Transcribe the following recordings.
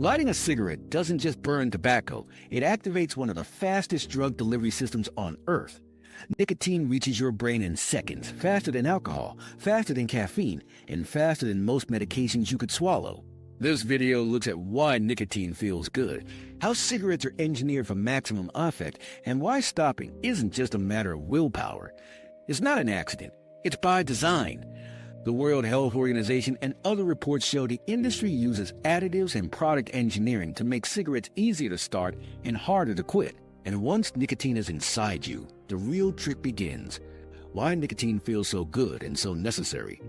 Lighting a cigarette doesn't just burn tobacco, it activates one of the fastest drug delivery systems on Earth. Nicotine reaches your brain in seconds, faster than alcohol, faster than caffeine, and faster than most medications you could swallow. This video looks at why nicotine feels good, how cigarettes are engineered for maximum effect, and why stopping isn't just a matter of willpower. It's not an accident, it's by design. The World Health Organization and other reports show the industry uses additives and product engineering to make cigarettes easier to start and harder to quit. And once nicotine is inside you, the real trick begins. Why nicotine feels so good and so necessary.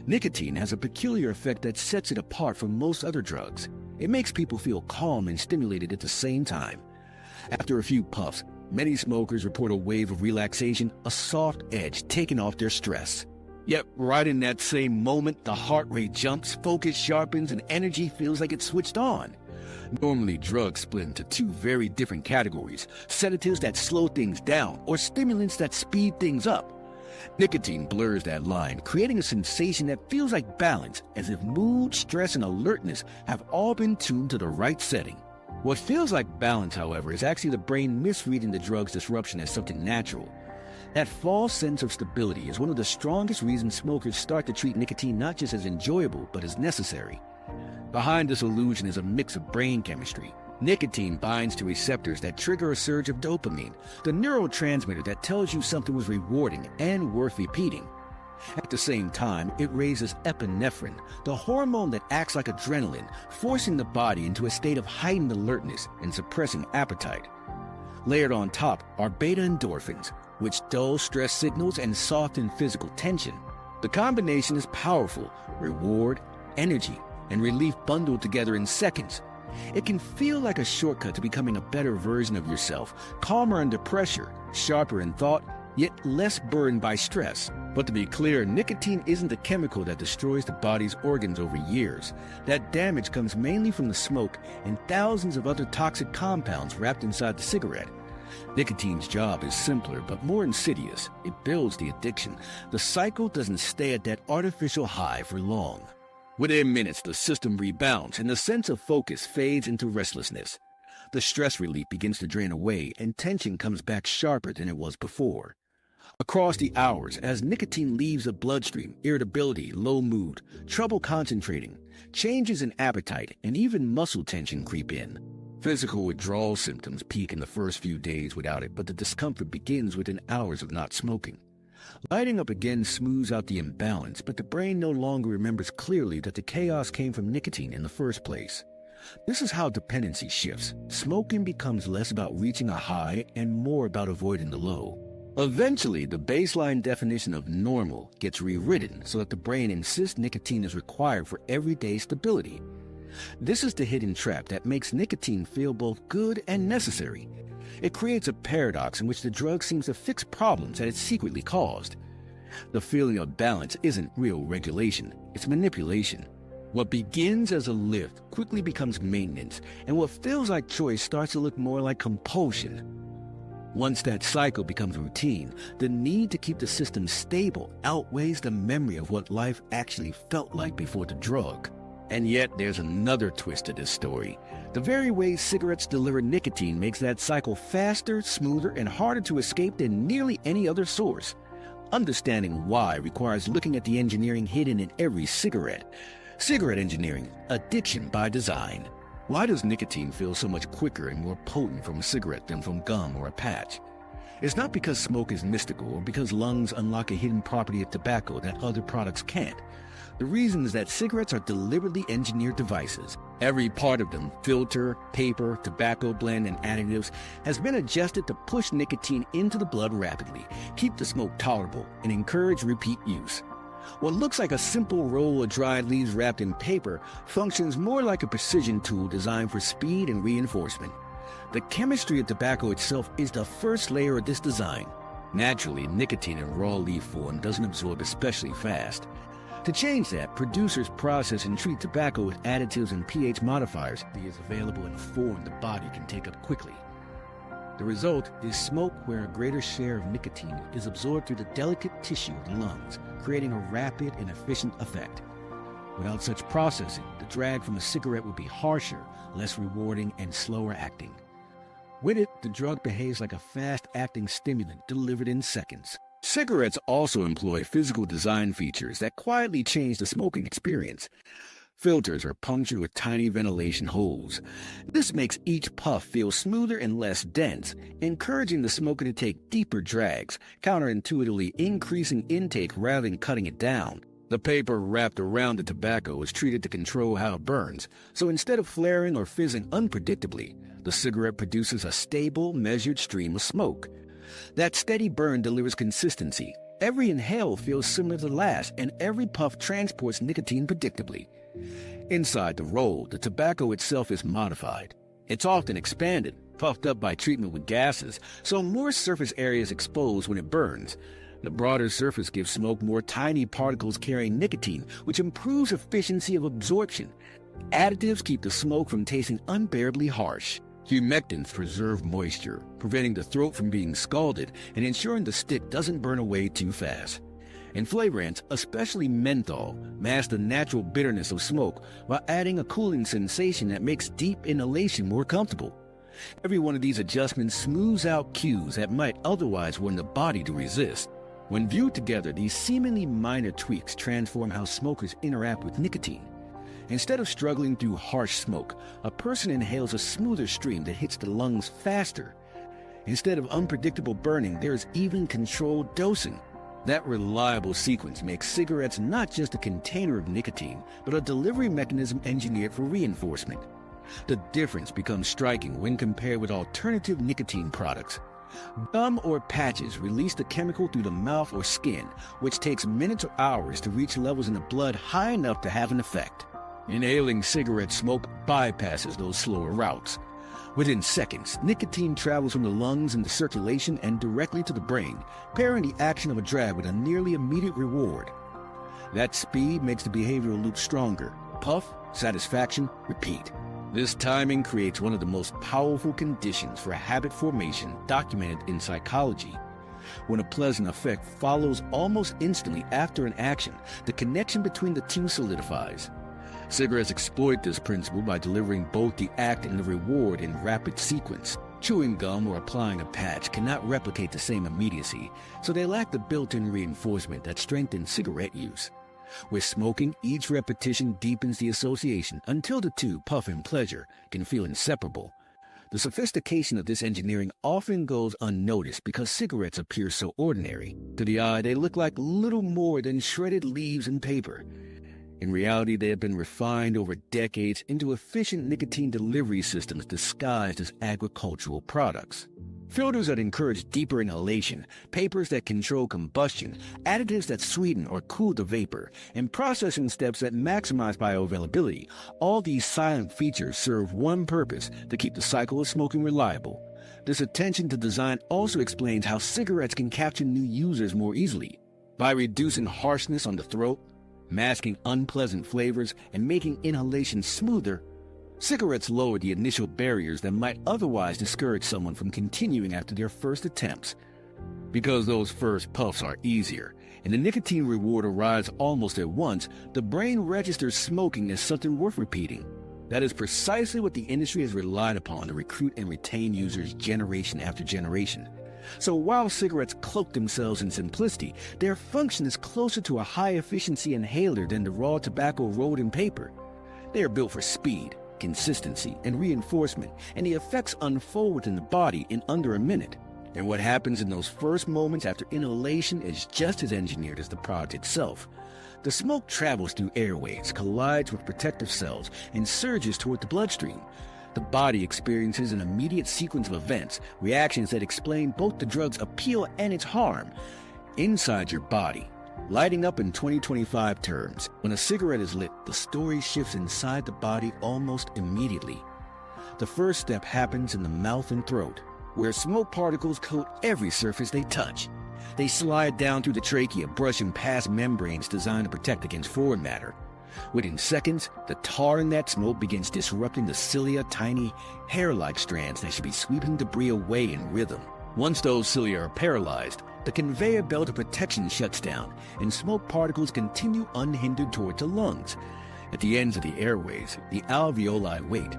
Nicotine has a peculiar effect that sets it apart from most other drugs. It makes people feel calm and stimulated at the same time. After a few puffs, many smokers report a wave of relaxation, a soft edge taken off their stress. Yet, right in that same moment, the heart rate jumps, focus sharpens, and energy feels like it's switched on. Normally, drugs split into two very different categories: sedatives that slow things down, or stimulants that speed things up. Nicotine blurs that line, creating a sensation that feels like balance, as if mood, stress, and alertness have all been tuned to the right setting. What feels like balance, however, is actually the brain misreading the drug's disruption as something natural. That false sense of stability is one of the strongest reasons smokers start to treat nicotine not just as enjoyable, but as necessary. Behind this illusion is a mix of brain chemistry. Nicotine binds to receptors that trigger a surge of dopamine, the neurotransmitter that tells you something was rewarding and worth repeating. At the same time, it raises epinephrine, the hormone that acts like adrenaline, forcing the body into a state of heightened alertness and suppressing appetite. Layered on top are beta endorphins, which dull stress signals and soften physical tension. The combination is powerful: reward, energy, and relief bundled together in seconds. It can feel like a shortcut to becoming a better version of yourself, calmer under pressure, sharper in thought, yet less burdened by stress. But to be clear, nicotine isn't the chemical that destroys the body's organs over years. That damage comes mainly from the smoke and thousands of other toxic compounds wrapped inside the cigarette. Nicotine's job is simpler but more insidious. It builds the addiction. The cycle doesn't stay at that artificial high for long. Within minutes, the system rebounds and the sense of focus fades into restlessness. The stress relief begins to drain away and tension comes back sharper than it was before. Across the hours, as nicotine leaves the bloodstream, irritability, low mood, trouble concentrating, changes in appetite, and even muscle tension creep in. Physical withdrawal symptoms peak in the first few days without it, but the discomfort begins within hours of not smoking. Lighting up again smooths out the imbalance, but the brain no longer remembers clearly that the chaos came from nicotine in the first place. This is how dependency shifts. Smoking becomes less about reaching a high and more about avoiding the low. Eventually, the baseline definition of normal gets rewritten so that the brain insists nicotine is required for everyday stability. This is the hidden trap that makes nicotine feel both good and necessary. It creates a paradox in which the drug seems to fix problems that it secretly caused. The feeling of balance isn't real regulation, it's manipulation. What begins as a lift quickly becomes maintenance, and what feels like choice starts to look more like compulsion. Once that cycle becomes routine, the need to keep the system stable outweighs the memory of what life actually felt like before the drug. And yet there's another twist to this story. The very way cigarettes deliver nicotine makes that cycle faster, smoother, and harder to escape than nearly any other source. Understanding why requires looking at the engineering hidden in every cigarette. Cigarette engineering, addiction by design. Why does nicotine feel so much quicker and more potent from a cigarette than from gum or a patch? It's not because smoke is mystical or because lungs unlock a hidden property of tobacco that other products can't. The reason is that cigarettes are deliberately engineered devices. Every part of them, filter, paper, tobacco blend, and additives, has been adjusted to push nicotine into the blood rapidly, keep the smoke tolerable, and encourage repeat use. What looks like a simple roll of dried leaves wrapped in paper functions more like a precision tool designed for speed and reinforcement. The chemistry of tobacco itself is the first layer of this design. Naturally, nicotine in raw leaf form doesn't absorb especially fast. To change that, producers process and treat tobacco with additives and pH modifiers. It is available in a form the body can take up quickly. The result is smoke where a greater share of nicotine is absorbed through the delicate tissue of the lungs, creating a rapid and efficient effect. Without such processing, the drag from a cigarette would be harsher, less rewarding, and slower acting. With it, the drug behaves like a fast-acting stimulant delivered in seconds. Cigarettes also employ physical design features that quietly change the smoking experience. Filters are punctured with tiny ventilation holes. This makes each puff feel smoother and less dense, encouraging the smoker to take deeper drags, counterintuitively increasing intake rather than cutting it down. The paper wrapped around the tobacco is treated to control how it burns, so instead of flaring or fizzing unpredictably, the cigarette produces a stable, measured stream of smoke. That steady burn delivers consistency. Every inhale feels similar to the last, and every puff transports nicotine predictably. Inside the roll, the tobacco itself is modified. It's often expanded, puffed up by treatment with gases, so more surface area is exposed when it burns. The broader surface gives smoke more tiny particles carrying nicotine, which improves efficiency of absorption. Additives keep the smoke from tasting unbearably harsh. Humectants preserve moisture, preventing the throat from being scalded and ensuring the stick doesn't burn away too fast. And flavorants, especially menthol, mask the natural bitterness of smoke while adding a cooling sensation that makes deep inhalation more comfortable. Every one of these adjustments smooths out cues that might otherwise warn the body to resist. When viewed together, these seemingly minor tweaks transform how smokers interact with nicotine. Instead of struggling through harsh smoke, a person inhales a smoother stream that hits the lungs faster. Instead of unpredictable burning, there is even controlled dosing. That reliable sequence makes cigarettes not just a container of nicotine, but a delivery mechanism engineered for reinforcement. The difference becomes striking when compared with alternative nicotine products. Gum or patches release the chemical through the mouth or skin, which takes minutes or hours to reach levels in the blood high enough to have an effect. Inhaling cigarette smoke bypasses those slower routes. Within seconds, nicotine travels from the lungs into circulation and directly to the brain, pairing the action of a drag with a nearly immediate reward. That speed makes the behavioral loop stronger. Puff, satisfaction, repeat. This timing creates one of the most powerful conditions for habit formation documented in psychology. When a pleasant effect follows almost instantly after an action, the connection between the two solidifies. Cigarettes exploit this principle by delivering both the act and the reward in rapid sequence. Chewing gum or applying a patch cannot replicate the same immediacy, so they lack the built-in reinforcement that strengthens cigarette use. With smoking, each repetition deepens the association until the two, puff and pleasure, can feel inseparable. The sophistication of this engineering often goes unnoticed because cigarettes appear so ordinary. To the eye, they look like little more than shredded leaves and paper. In reality, they have been refined over decades into efficient nicotine delivery systems disguised as agricultural products. Filters that encourage deeper inhalation, papers that control combustion, additives that sweeten or cool the vapor, and processing steps that maximize bioavailability, all these silent features serve one purpose: to keep the cycle of smoking reliable. This attention to design also explains how cigarettes can capture new users more easily. By reducing harshness on the throat, masking unpleasant flavors, and making inhalation smoother, cigarettes lower the initial barriers that might otherwise discourage someone from continuing after their first attempts. Because those first puffs are easier, and the nicotine reward arrives almost at once, the brain registers smoking as something worth repeating. That is precisely what the industry has relied upon to recruit and retain users generation after generation. So while cigarettes cloak themselves in simplicity, their function is closer to a high-efficiency inhaler than the raw tobacco rolled in paper. They are built for speed, consistency, and reinforcement, and the effects unfold within the body in under a minute. And what happens in those first moments after inhalation is just as engineered as the product itself. The smoke travels through airways, collides with protective cells, and surges toward the bloodstream. The body experiences an immediate sequence of events, reactions that explain both the drug's appeal and its harm. Inside your body, lighting up in 2025 terms, when a cigarette is lit, the story shifts inside the body almost immediately. The first step happens in the mouth and throat, where smoke particles coat every surface they touch. They slide down through the trachea, brushing past membranes designed to protect against foreign matter. Within seconds, the tar in that smoke begins disrupting the cilia, tiny, hair-like strands that should be sweeping debris away in rhythm. Once those cilia are paralyzed, the conveyor belt of protection shuts down, and smoke particles continue unhindered toward the lungs. At the ends of the airways, the alveoli wait.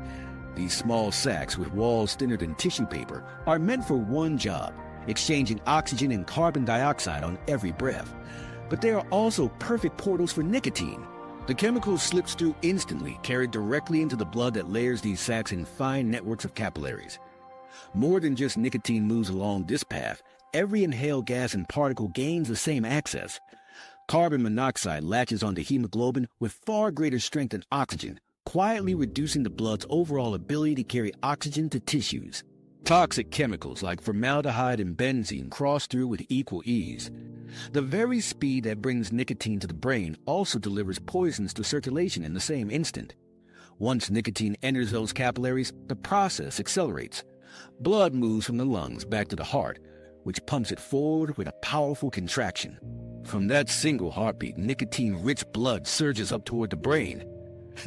These small sacs with walls thinner than tissue paper are meant for one job, exchanging oxygen and carbon dioxide on every breath. But they are also perfect portals for nicotine. The chemical slips through instantly, carried directly into the blood that layers these sacs in fine networks of capillaries. More than just nicotine moves along this path, every inhaled gas and particle gains the same access. Carbon monoxide latches onto hemoglobin with far greater strength than oxygen, quietly reducing the blood's overall ability to carry oxygen to tissues. Toxic chemicals like formaldehyde and benzene cross through with equal ease. The very speed that brings nicotine to the brain also delivers poisons to circulation in the same instant. Once nicotine enters those capillaries, the process accelerates. Blood moves from the lungs back to the heart, which pumps it forward with a powerful contraction. From that single heartbeat, nicotine-rich blood surges up toward the brain.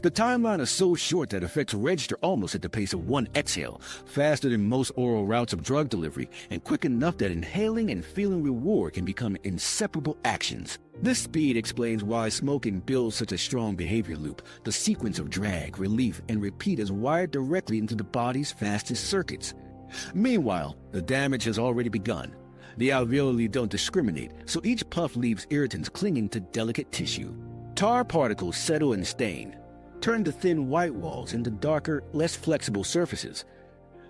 The timeline is so short that effects register almost at the pace of one exhale, faster than most oral routes of drug delivery, and quick enough that inhaling and feeling reward can become inseparable actions. This speed explains why smoking builds such a strong behavior loop. The sequence of drag, relief, and repeat is wired directly into the body's fastest circuits. Meanwhile, the damage has already begun. The alveoli don't discriminate, so each puff leaves irritants clinging to delicate tissue. Tar particles settle and stain, turn the thin white walls into darker, less flexible surfaces.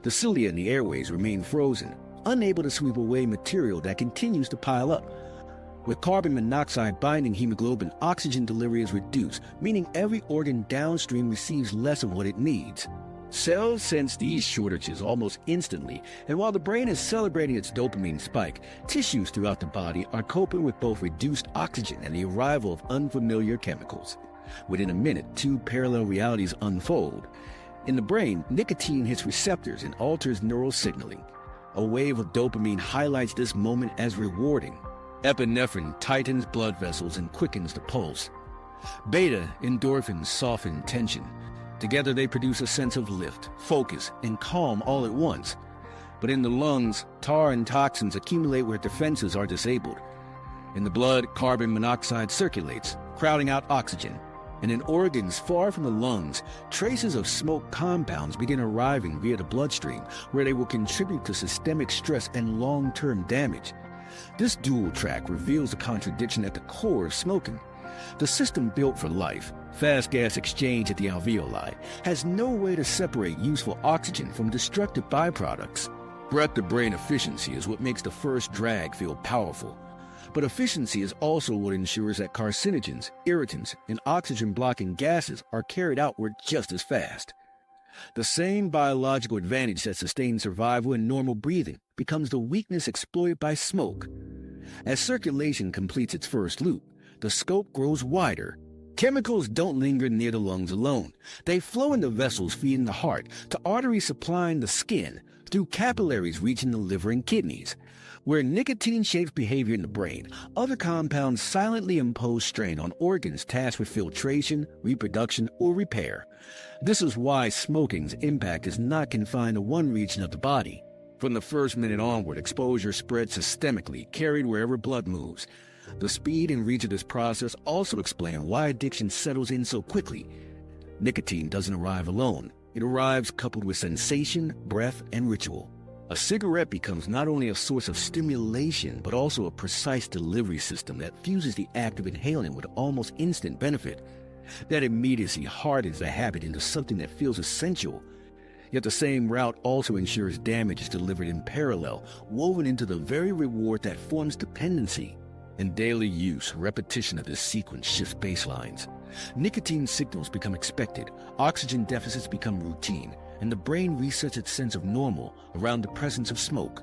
The cilia in the airways remain frozen, unable to sweep away material that continues to pile up. With carbon monoxide binding hemoglobin, oxygen delivery is reduced, meaning every organ downstream receives less of what it needs. Cells sense these shortages almost instantly, and while the brain is celebrating its dopamine spike, tissues throughout the body are coping with both reduced oxygen and the arrival of unfamiliar chemicals. Within a minute, two parallel realities unfold. In the brain, nicotine hits receptors and alters neural signaling. A wave of dopamine highlights this moment as rewarding. Epinephrine tightens blood vessels and quickens the pulse. Beta endorphins soften tension. Together they produce a sense of lift, focus, and calm all at once. But in the lungs, tar and toxins accumulate where defenses are disabled. In the blood, carbon monoxide circulates, crowding out oxygen. And in organs far from the lungs, traces of smoke compounds begin arriving via the bloodstream, where they will contribute to systemic stress and long-term damage. This dual track reveals a contradiction at the core of smoking. The system built for life, fast gas exchange at the alveoli, has no way to separate useful oxygen from destructive byproducts. Breath-to-brain efficiency is what makes the first drag feel powerful. But efficiency is also what ensures that carcinogens, irritants, and oxygen-blocking gases are carried outward just as fast. The same biological advantage that sustains survival in normal breathing becomes the weakness exploited by smoke. As circulation completes its first loop, the scope grows wider. Chemicals don't linger near the lungs alone. They flow into vessels feeding the heart, to arteries supplying the skin, through capillaries reaching the liver and kidneys. Where nicotine shapes behavior in the brain, other compounds silently impose strain on organs tasked with filtration, reproduction, or repair. This is why smoking's impact is not confined to one region of the body. From the first minute onward, exposure spreads systemically, carried wherever blood moves. The speed and reach of this process also explain why addiction settles in so quickly. Nicotine doesn't arrive alone. It arrives coupled with sensation, breath, and ritual. A cigarette becomes not only a source of stimulation, but also a precise delivery system that fuses the act of inhaling with almost instant benefit. That immediacy hardens the habit into something that feels essential. Yet the same route also ensures damage is delivered in parallel, woven into the very reward that forms dependency. In daily use, repetition of this sequence shifts baselines. Nicotine signals become expected, oxygen deficits become routine, and the brain resets its sense of normal around the presence of smoke.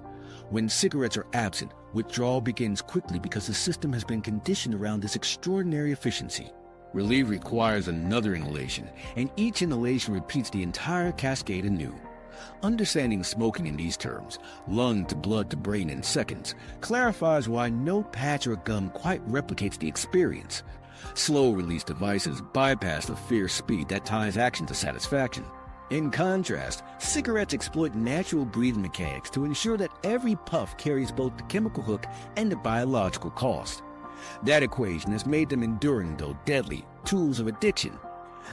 When cigarettes are absent, withdrawal begins quickly because the system has been conditioned around this extraordinary efficiency. Relief requires another inhalation, and each inhalation repeats the entire cascade anew. Understanding smoking in these terms, lung to blood to brain in seconds, clarifies why no patch or gum quite replicates the experience. Slow-release devices bypass the fierce speed that ties action to satisfaction. In contrast, cigarettes exploit natural breathing mechanics to ensure that every puff carries both the chemical hook and the biological cost. That equation has made them enduring, though deadly, tools of addiction.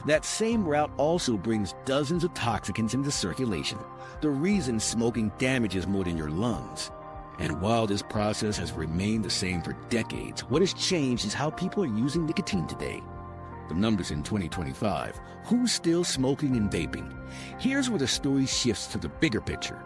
That same route also brings dozens of toxicants into circulation, the reason smoking damages more than your lungs. And while this process has remained the same for decades, what has changed is how people are using nicotine today. The numbers in 2025, who's still smoking and vaping? Here's where the story shifts to the bigger picture.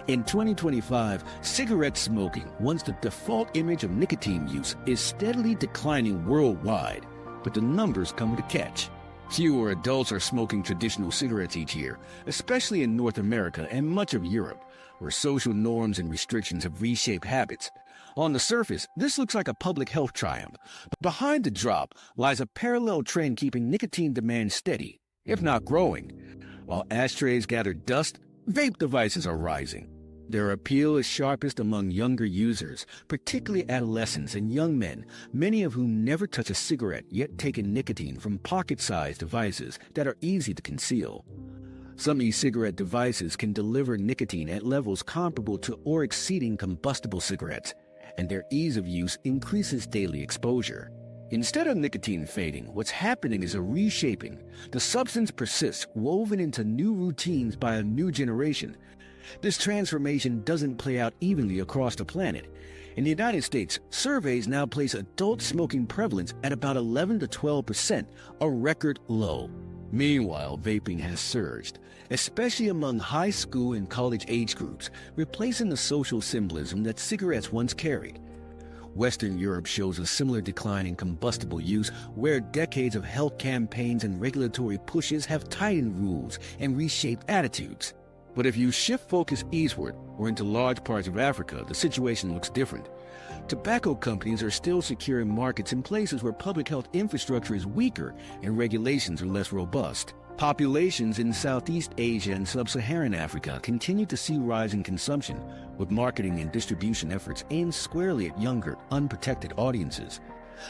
In 2025, cigarette smoking, once the default image of nicotine use, is steadily declining worldwide, but the numbers come with a catch. Fewer adults are smoking traditional cigarettes each year, especially in North America and much of Europe, where social norms and restrictions have reshaped habits. On the surface, this looks like a public health triumph, but behind the drop lies a parallel trend keeping nicotine demand steady, if not growing. While ashtrays gather dust, vape devices are rising. Their appeal is sharpest among younger users, particularly adolescents and young men, many of whom never touch a cigarette yet take in nicotine from pocket-sized devices that are easy to conceal. Some e-cigarette devices can deliver nicotine at levels comparable to or exceeding combustible cigarettes, and their ease of use increases daily exposure. Instead of nicotine fading, what's happening is a reshaping. The substance persists, woven into new routines by a new generation. This transformation doesn't play out evenly across the planet. In the United States, surveys now place adult smoking prevalence at about 11 to 12%, a record low. Meanwhile, vaping has surged, especially among high school and college age groups, replacing the social symbolism that cigarettes once carried. Western Europe shows a similar decline in combustible use, where decades of health campaigns and regulatory pushes have tightened rules and reshaped attitudes. But if you shift focus eastward or into large parts of Africa, the situation looks different. Tobacco companies are still securing markets in places where public health infrastructure is weaker and regulations are less robust. Populations in Southeast Asia and Sub-Saharan Africa continue to see rising consumption, with marketing and distribution efforts aimed squarely at younger, unprotected audiences.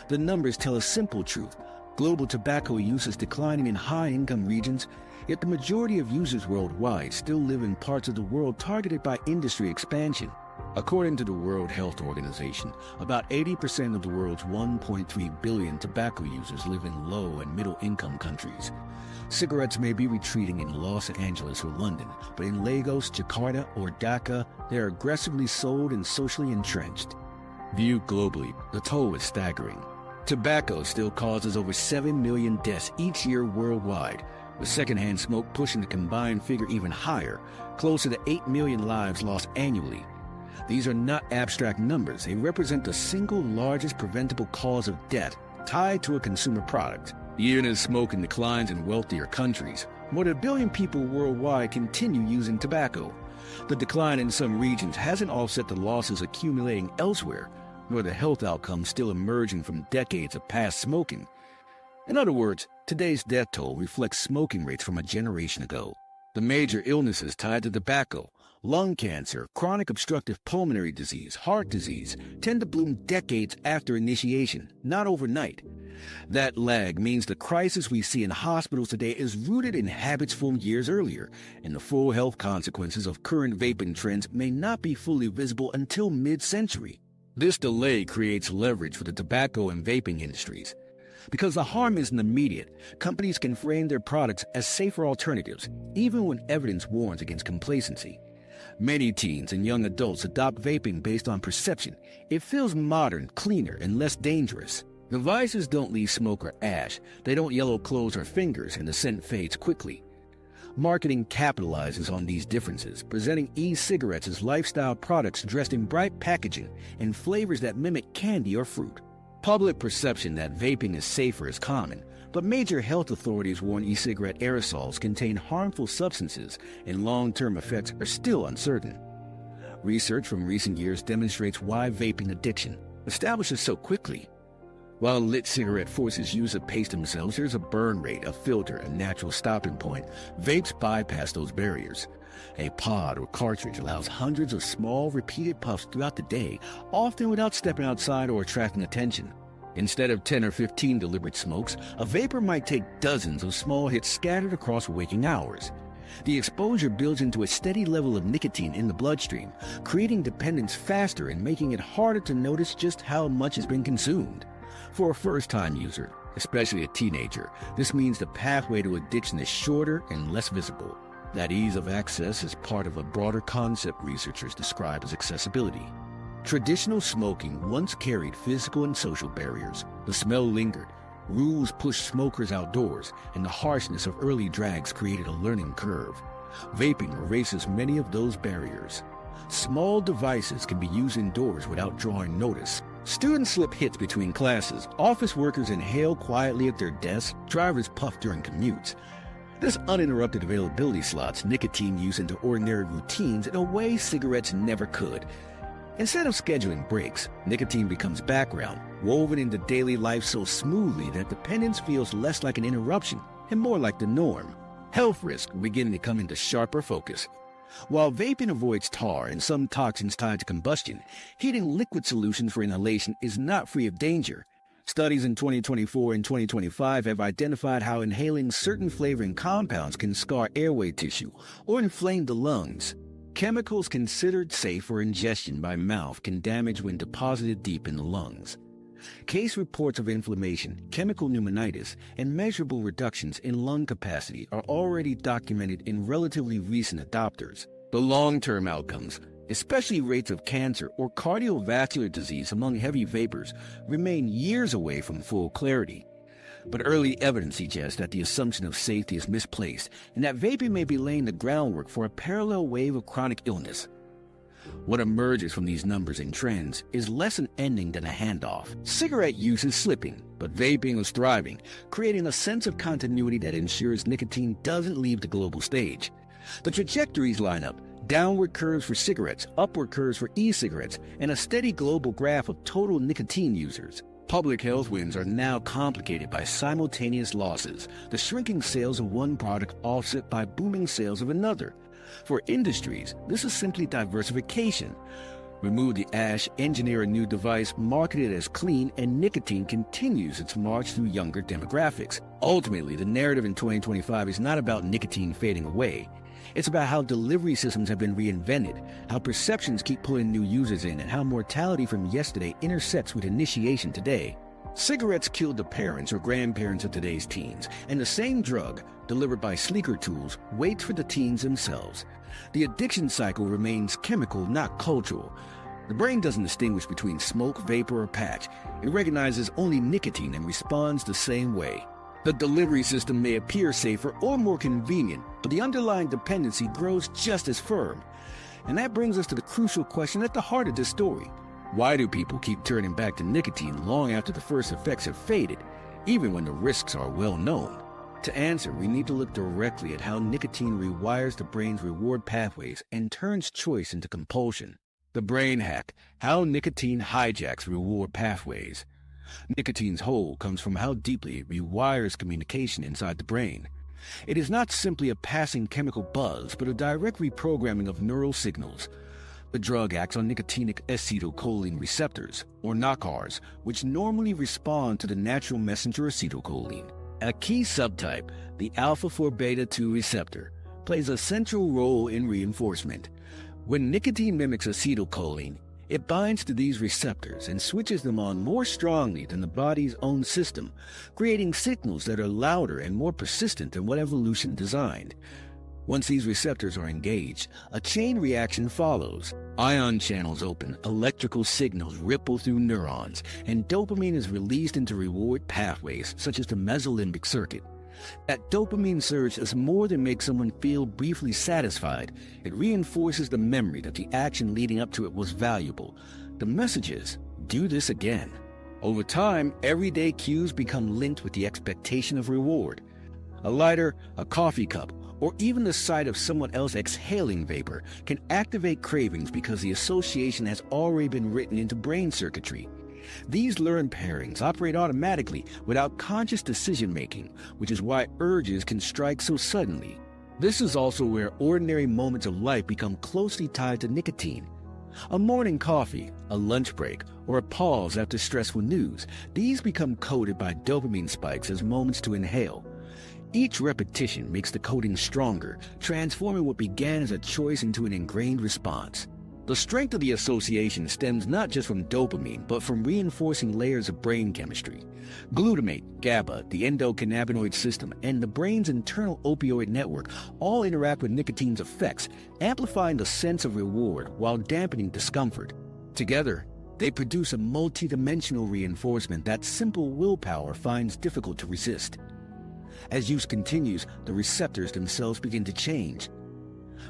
The numbers tell a simple truth. Global tobacco use is declining in high-income regions, yet the majority of users worldwide still live in parts of the world targeted by industry expansion. According to the World Health Organization, about 80% of the world's 1.3 billion tobacco users live in low and middle-income countries. Cigarettes may be retreating in Los Angeles or London, but in Lagos, Jakarta, or Dhaka, they are aggressively sold and socially entrenched. Viewed globally, the toll is staggering. Tobacco still causes over 7 million deaths each year worldwide, with secondhand smoke pushing the combined figure even higher, closer to 8 million lives lost annually. These are not abstract numbers. They represent the single largest preventable cause of death tied to a consumer product. Even as smoking declines in wealthier countries, more than 1 billion people worldwide continue using tobacco. The decline in some regions hasn't offset the losses accumulating elsewhere, nor the health outcomes still emerging from decades of past smoking. In other words, today's death toll reflects smoking rates from a generation ago. The major illnesses tied to tobacco, lung cancer, chronic obstructive pulmonary disease, heart disease, tend to bloom decades after initiation, not overnight. That lag means the crisis we see in hospitals today is rooted in habits formed years earlier, and the full health consequences of current vaping trends may not be fully visible until mid-century. This delay creates leverage for the tobacco and vaping industries. Because the harm isn't immediate, companies can frame their products as safer alternatives, even when evidence warns against complacency. Many teens and young adults adopt vaping based on perception. It feels modern, cleaner, and less dangerous. Devices don't leave smoke or ash. They don't yellow clothes or fingers, and the scent fades quickly. Marketing capitalizes on these differences, presenting e-cigarettes as lifestyle products dressed in bright packaging and flavors that mimic candy or fruit. Public perception that vaping is safer is common, but major health authorities warn e-cigarette aerosols contain harmful substances and long-term effects are still uncertain. Research from recent years demonstrates why vaping addiction establishes so quickly. While lit cigarette forces use to pace themselves, there's a burn rate, a filter, a natural stopping point. Vapes bypass those barriers. A pod or cartridge allows hundreds of small, repeated puffs throughout the day, often without stepping outside or attracting attention. Instead of 10 or 15 deliberate smokes, a vapor might take dozens of small hits scattered across waking hours. The exposure builds into a steady level of nicotine in the bloodstream, creating dependence faster and making it harder to notice just how much has been consumed. For a first-time user, Especially a teenager, this means the pathway to addiction is shorter and less visible. That ease of access is part of a broader concept researchers describe as accessibility. Traditional smoking once carried physical and social barriers. The smell lingered, rules pushed smokers outdoors, and the harshness of early drags created a learning curve. Vaping erases many of those barriers. Small devices can be used indoors without drawing notice. Students slip hits between classes, office workers inhale quietly at their desks, drivers puff during commutes. This uninterrupted availability slots nicotine use into ordinary routines in a way cigarettes never could. Instead of scheduling breaks, nicotine becomes background, woven into daily life so smoothly that dependence feels less like an interruption and more like the norm. Health risks begin to come into sharper focus. While vaping avoids tar and some toxins tied to combustion, heating liquid solutions for inhalation is not free of danger. Studies in 2024 and 2025 have identified how inhaling certain flavoring compounds can scar airway tissue or inflame the lungs. Chemicals considered safe for ingestion by mouth can damage when deposited deep in the lungs. Case reports of inflammation, chemical pneumonitis, and measurable reductions in lung capacity are already documented in relatively recent adopters. The long-term outcomes, especially rates of cancer or cardiovascular disease among heavy vapors, remain years away from full clarity. But early evidence suggests that the assumption of safety is misplaced and that vaping may be laying the groundwork for a parallel wave of chronic illness. What emerges from these numbers and trends is less an ending than a handoff. Cigarette use is slipping, but vaping is thriving, creating a sense of continuity that ensures nicotine doesn't leave the global stage. The trajectories line up: downward curves for cigarettes, upward curves for e-cigarettes, and a steady global graph of total nicotine users. Public health wins are now complicated by simultaneous losses, the shrinking sales of one product offset by booming sales of another. For industries, this is simply diversification. Remove the ash, engineer a new device, market it as clean, and nicotine continues its march through younger demographics. Ultimately, the narrative in 2025 is not about nicotine fading away. It's about how delivery systems have been reinvented, how perceptions keep pulling new users in, and how mortality from yesterday intersects with initiation today. Cigarettes killed the parents or grandparents of today's teens, and the same drug, delivered by sleeker tools, waits for the teens themselves. The addiction cycle remains chemical, not cultural. The brain doesn't distinguish between smoke, vapor, or patch. It recognizes only nicotine and responds the same way. The delivery system may appear safer or more convenient, but the underlying dependency grows just as firm. And that brings us to the crucial question at the heart of this story. Why do people keep turning back to nicotine long after the first effects have faded, even when the risks are well known? To answer, we need to look directly at how nicotine rewires the brain's reward pathways and turns choice into compulsion. The brain hack: how nicotine hijacks reward pathways. Nicotine's hold comes from how deeply it rewires communication inside the brain. It is not simply a passing chemical buzz, but a direct reprogramming of neural signals. The drug acts on nicotinic acetylcholine receptors, or NACRs, which normally respond to the natural messenger acetylcholine. A key subtype, the alpha-4-beta-2 receptor, plays a central role in reinforcement. When nicotine mimics acetylcholine, it binds to these receptors and switches them on more strongly than the body's own system, creating signals that are louder and more persistent than what evolution designed. Once these receptors are engaged, a chain reaction follows. Ion channels open, electrical signals ripple through neurons, and dopamine is released into reward pathways, such as the mesolimbic circuit. That dopamine surge does more than make someone feel briefly satisfied. It reinforces the memory that the action leading up to it was valuable. The message is, do this again. Over time, everyday cues become linked with the expectation of reward. A lighter, a coffee cup, or even the sight of someone else exhaling vapor can activate cravings because the association has already been written into brain circuitry. These learned pairings operate automatically without conscious decision-making, which is why urges can strike so suddenly. This is also where ordinary moments of life become closely tied to nicotine. A morning coffee, a lunch break, or a pause after stressful news, these become coded by dopamine spikes as moments to inhale. Each repetition makes the coding stronger, transforming what began as a choice into an ingrained response. The The strength of the association stems not just from dopamine, but from reinforcing layers of brain chemistry. Glutamate, GABA, the endocannabinoid system, and the brain's internal opioid network all interact with nicotine's effects, amplifying the sense of reward while dampening discomfort. Together, they produce a multidimensional reinforcement that simple willpower finds difficult to resist. As use continues, the receptors themselves begin to change.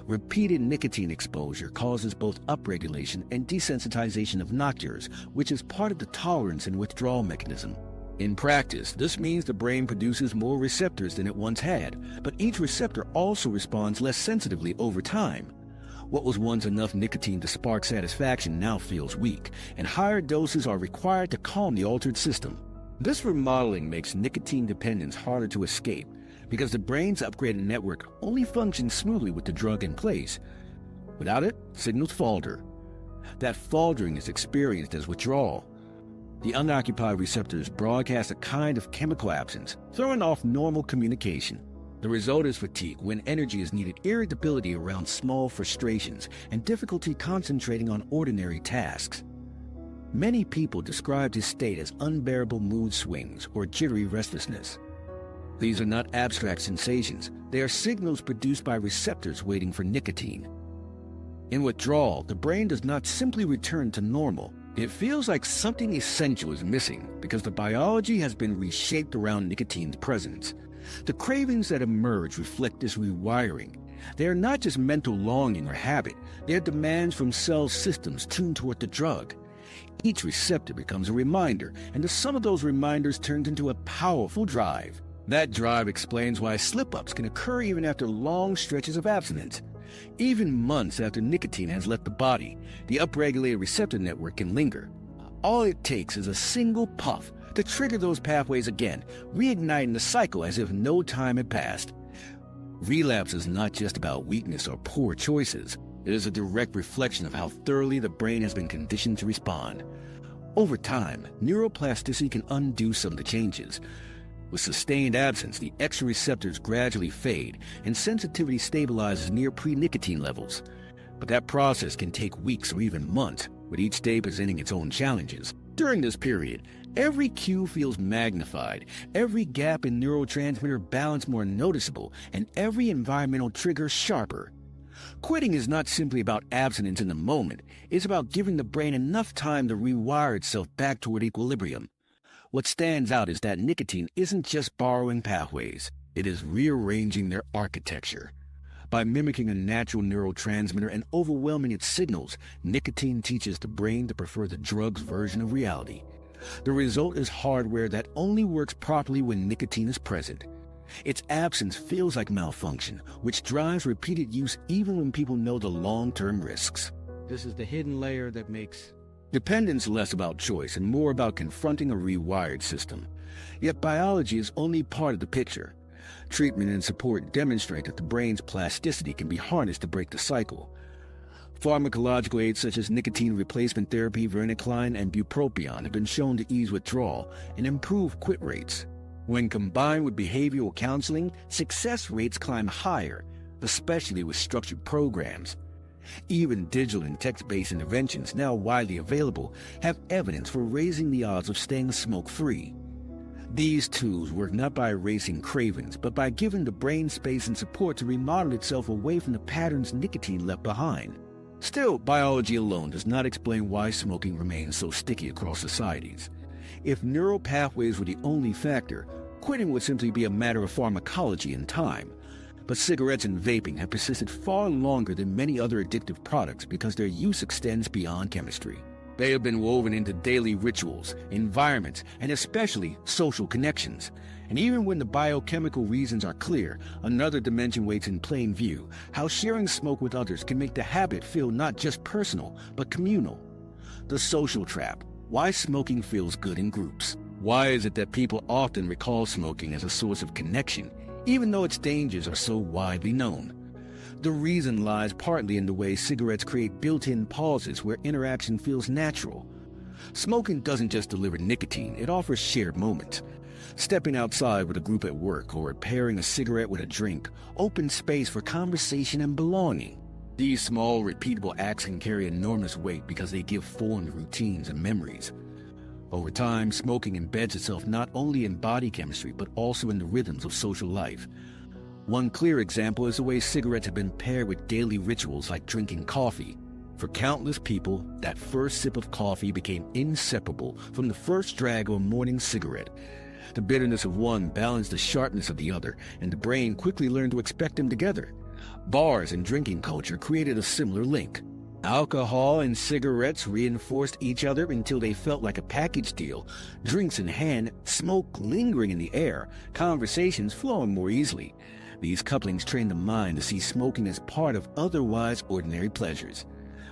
Repeated nicotine exposure causes both upregulation and desensitization of noctures, which is part of the tolerance and withdrawal mechanism. In practice, this means the brain produces more receptors than it once had, but each receptor also responds less sensitively over time. What was once enough nicotine to spark satisfaction now feels weak, and higher doses are required to calm the altered system. This remodeling makes nicotine dependence harder to escape, because the brain's upgraded network only functions smoothly with the drug in place. Without it, signals falter. That faltering is experienced as withdrawal. The unoccupied receptors broadcast a kind of chemical absence, throwing off normal communication. The result is fatigue when energy is needed, irritability around small frustrations, and difficulty concentrating on ordinary tasks. Many people describe this state as unbearable mood swings or jittery restlessness. These are not abstract sensations. They are signals produced by receptors waiting for nicotine. In withdrawal, the brain does not simply return to normal. It feels like something essential is missing because the biology has been reshaped around nicotine's presence. The cravings that emerge reflect this rewiring. They are not just mental longing or habit. They are demands from cell systems tuned toward the drug. Each receptor becomes a reminder, and the sum of those reminders turns into a powerful drive. That drive explains why slip-ups can occur even after long stretches of abstinence. Even months after nicotine has left the body, the upregulated receptor network can linger. All it takes is a single puff to trigger those pathways again, reigniting the cycle as if no time had passed. Relapse is not just about weakness or poor choices. It is a direct reflection of how thoroughly the brain has been conditioned to respond. Over time, neuroplasticity can undo some of the changes. With sustained absence, the extra receptors gradually fade, and sensitivity stabilizes near pre-nicotine levels. But that process can take weeks or even months, with each day presenting its own challenges. During this period, every cue feels magnified, every gap in neurotransmitter balance more noticeable, and every environmental trigger sharper. Quitting is not simply about abstinence in the moment. It's about giving the brain enough time to rewire itself back toward equilibrium. What stands out is that nicotine isn't just borrowing pathways. It is rearranging their architecture. By mimicking a natural neurotransmitter and overwhelming its signals, nicotine teaches the brain to prefer the drug's version of reality. The result is hardware that only works properly when nicotine is present. Its absence feels like malfunction, which drives repeated use even when people know the long-term risks. This is the hidden layer that makes dependence less about choice and more about confronting a rewired system. Yet biology is only part of the picture. Treatment and support demonstrate that the brain's plasticity can be harnessed to break the cycle. Pharmacological aids such as nicotine replacement therapy, varenicline, and bupropion have been shown to ease withdrawal and improve quit rates. When combined with behavioral counseling, success rates climb higher, especially with structured programs. Even digital and text-based interventions, now widely available, have evidence for raising the odds of staying smoke-free. These tools work not by erasing cravings, but by giving the brain space and support to remodel itself away from the patterns nicotine left behind. Still, biology alone does not explain why smoking remains so sticky across societies. If neural pathways were the only factor, quitting would simply be a matter of pharmacology and time. But cigarettes and vaping have persisted far longer than many other addictive products because their use extends beyond chemistry. They have been woven into daily rituals, environments, and especially social connections. And even when the biochemical reasons are clear, another dimension waits in plain view: how sharing smoke with others can make the habit feel not just personal, but communal. The social trap: why smoking feels good in groups. Why is it that people often recall smoking as a source of connection, even though its dangers are so widely known? The reason lies partly in the way cigarettes create built-in pauses where interaction feels natural. Smoking doesn't just deliver nicotine, it offers shared moments. Stepping outside with a group at work or pairing a cigarette with a drink opens space for conversation and belonging. These small, repeatable acts can carry enormous weight because they give form to routines and memories. Over time, smoking embeds itself not only in body chemistry, but also in the rhythms of social life. One clear example is the way cigarettes have been paired with daily rituals like drinking coffee. For countless people, that first sip of coffee became inseparable from the first drag of a morning cigarette. The bitterness of one balanced the sharpness of the other, and the brain quickly learned to expect them together. Bars and drinking culture created a similar link. Alcohol and cigarettes reinforced each other until they felt like a package deal. Drinks in hand, smoke lingering in the air, conversations flowing more easily. These couplings trained the mind to see smoking as part of otherwise ordinary pleasures.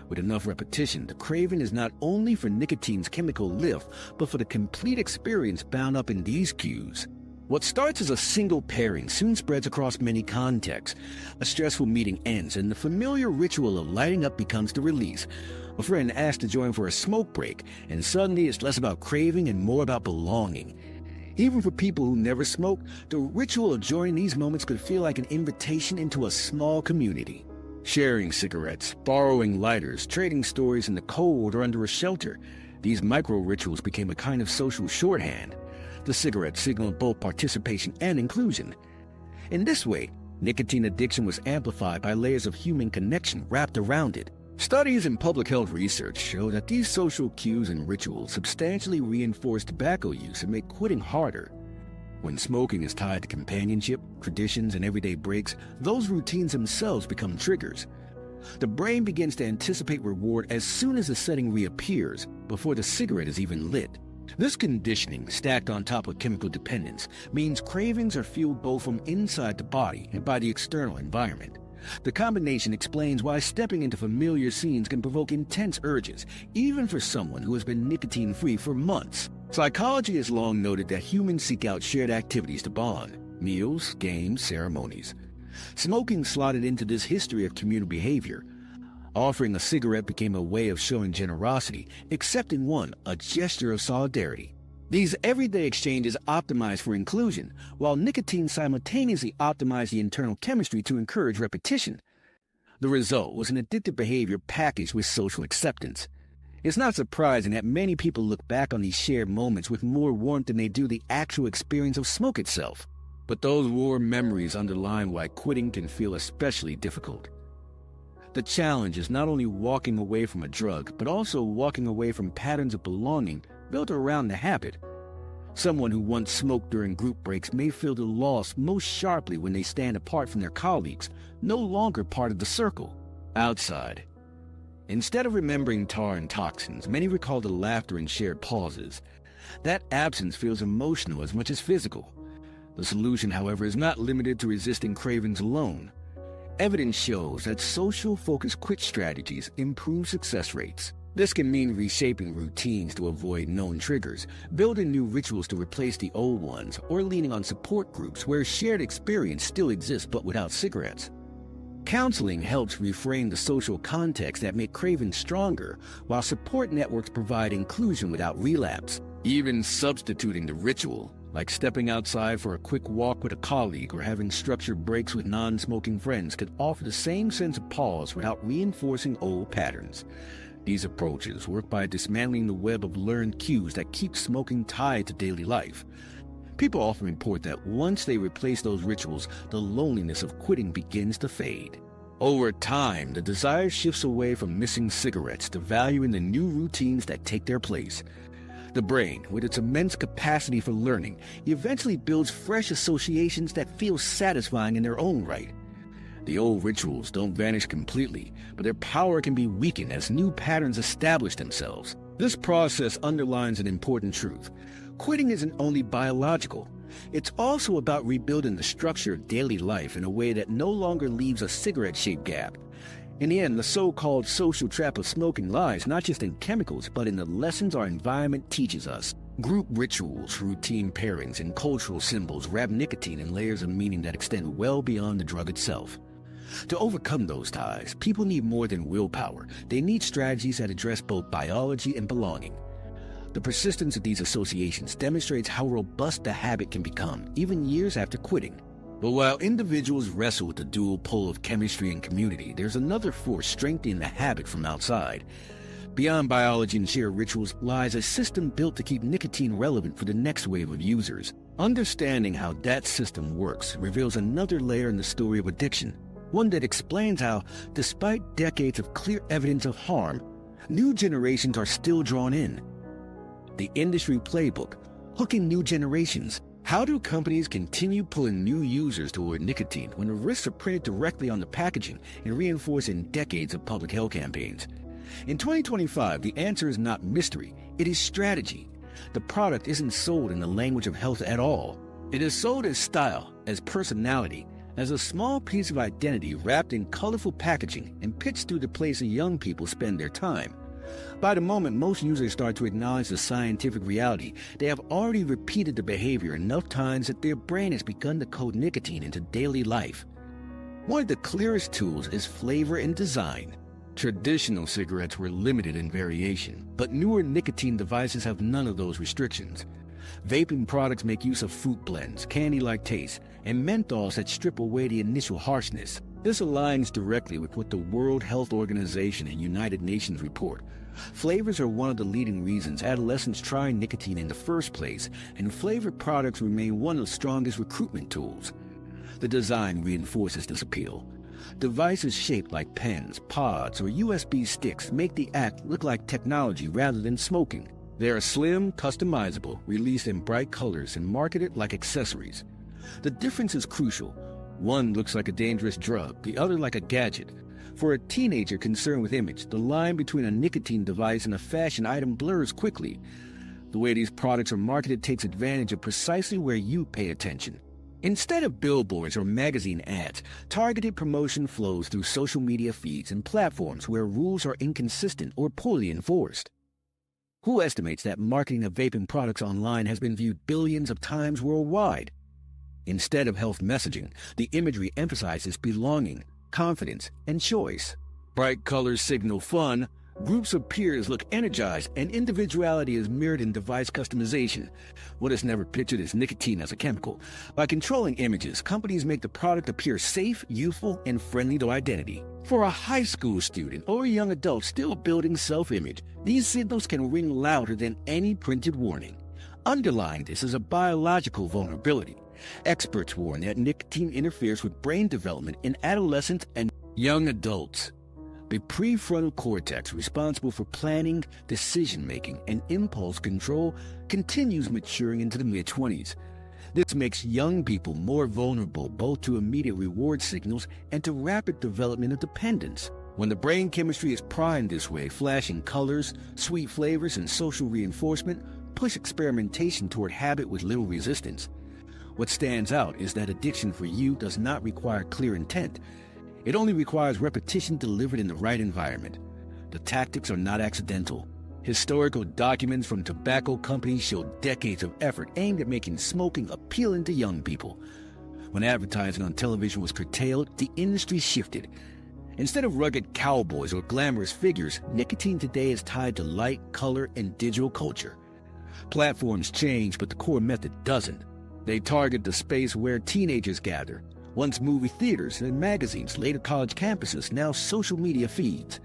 With enough repetition, the craving is not only for nicotine's chemical lift, but for the complete experience bound up in these cues. What starts as a single pairing soon spreads across many contexts. A stressful meeting ends, and the familiar ritual of lighting up becomes the release. A friend asks to join for a smoke break, and suddenly it's less about craving and more about belonging. Even for people who never smoke, the ritual of joining these moments could feel like an invitation into a small community. Sharing cigarettes, borrowing lighters, trading stories in the cold or under a shelter. These micro-rituals became a kind of social shorthand. The cigarette signaled both participation and inclusion. In this way, nicotine addiction was amplified by layers of human connection wrapped around it. Studies in public health research show that these social cues and rituals substantially reinforce tobacco use and make quitting harder. When smoking is tied to companionship, traditions, and everyday breaks, those routines themselves become triggers. The brain begins to anticipate reward as soon as the setting reappears, before the cigarette is even lit. This conditioning, stacked on top of chemical dependence, means cravings are fueled both from inside the body and by the external environment. The combination explains why stepping into familiar scenes can provoke intense urges, even for someone who has been nicotine-free for months. Psychology has long noted that humans seek out shared activities to bond: meals, games, ceremonies. Smoking slotted into this history of communal behavior. Offering a cigarette became a way of showing generosity, accepting one, a gesture of solidarity. These everyday exchanges optimized for inclusion, while nicotine simultaneously optimized the internal chemistry to encourage repetition. The result was an addictive behavior packaged with social acceptance. It's not surprising that many people look back on these shared moments with more warmth than they do the actual experience of smoke itself. But those warm memories underline why quitting can feel especially difficult. The challenge is not only walking away from a drug, but also walking away from patterns of belonging built around the habit. Someone who once smoked during group breaks may feel the loss most sharply when they stand apart from their colleagues, no longer part of the circle. Outside. Instead of remembering tar and toxins, many recall the laughter and shared pauses. That absence feels emotional as much as physical. The solution, however, is not limited to resisting cravings alone. Evidence shows that social-focused quit strategies improve success rates. This can mean reshaping routines to avoid known triggers, building new rituals to replace the old ones, or leaning on support groups where shared experience still exists but without cigarettes. Counseling helps reframe the social context that make cravings stronger, while support networks provide inclusion without relapse. Even substituting the ritual, like stepping outside for a quick walk with a colleague or having structured breaks with non-smoking friends, could offer the same sense of pause without reinforcing old patterns. These approaches work by dismantling the web of learned cues that keep smoking tied to daily life. People often report that once they replace those rituals, the loneliness of quitting begins to fade. Over time, the desire shifts away from missing cigarettes to valuing the new routines that take their place. The brain, with its immense capacity for learning, eventually builds fresh associations that feel satisfying in their own right. The old rituals don't vanish completely, but their power can be weakened as new patterns establish themselves. This process underlines an important truth. Quitting isn't only biological. It's also about rebuilding the structure of daily life in a way that no longer leaves a cigarette-shaped gap. In the end, the so-called social trap of smoking lies not just in chemicals, but in the lessons our environment teaches us. Group rituals, routine pairings, and cultural symbols wrap nicotine in layers of meaning that extend well beyond the drug itself. To overcome those ties, people need more than willpower. They need strategies that address both biology and belonging. The persistence of these associations demonstrates how robust the habit can become, even years after quitting. But while individuals wrestle with the dual pull of chemistry and community, there's another force strengthening the habit from outside. Beyond biology and shared rituals lies a system built to keep nicotine relevant for the next wave of users. Understanding how that system works reveals another layer in the story of addiction, one that explains how, despite decades of clear evidence of harm, new generations are still drawn in. The industry playbook, hooking new generations. How do companies continue pulling new users toward nicotine when the risks are printed directly on the packaging and reinforced in decades of public health campaigns? In 2025, the answer is not mystery, it is strategy. The product isn't sold in the language of health at all. It is sold as style, as personality, as a small piece of identity wrapped in colorful packaging and pitched through the place young people spend their time. By the moment most users start to acknowledge the scientific reality, they have already repeated the behavior enough times that their brain has begun to code nicotine into daily life. One of the clearest tools is flavor and design. Traditional cigarettes were limited in variation, but newer nicotine devices have none of those restrictions. Vaping products make use of fruit blends, candy-like taste, and menthols that strip away the initial harshness. This aligns directly with what the World Health Organization and United Nations report. Flavors are one of the leading reasons adolescents try nicotine in the first place, and flavored products remain one of the strongest recruitment tools. The design reinforces this appeal. Devices shaped like pens, pods, or USB sticks make the act look like technology rather than smoking. They are slim, customizable, released in bright colors, and marketed like accessories. The difference is crucial. One looks like a dangerous drug, the other like a gadget. For a teenager concerned with image, the line between a nicotine device and a fashion item blurs quickly. The way these products are marketed takes advantage of precisely where you pay attention. Instead of billboards or magazine ads, targeted promotion flows through social media feeds and platforms where rules are inconsistent or poorly enforced. Who estimates that marketing of vaping products online has been viewed billions of times worldwide? Instead of health messaging, the imagery emphasizes belonging, confidence, and choice. Bright colors signal fun, groups of peers look energized, and individuality is mirrored in device customization. What is never pictured is nicotine as a chemical. By controlling images, companies make the product appear safe, youthful, and friendly to identity. For a high school student or a young adult still building self-image, these signals can ring louder than any printed warning. Underlying this is a biological vulnerability. Experts warn that nicotine interferes with brain development in adolescents and young adults. The prefrontal cortex, responsible for planning, decision-making, and impulse control, continues maturing into the mid-20s. This makes young people more vulnerable both to immediate reward signals and to rapid development of dependence. When the brain chemistry is primed this way, flashing colors, sweet flavors, and social reinforcement push experimentation toward habit with little resistance. What stands out is that addiction for you does not require clear intent. It only requires repetition delivered in the right environment. The tactics are not accidental. Historical documents from tobacco companies show decades of effort aimed at making smoking appealing to young people. When advertising on television was curtailed, the industry shifted. Instead of rugged cowboys or glamorous figures, nicotine today is tied to light, color, and digital culture. Platforms change, but the core method doesn't. They target the space where teenagers gather. Once movie theaters and magazines, later college campuses, now social media feeds.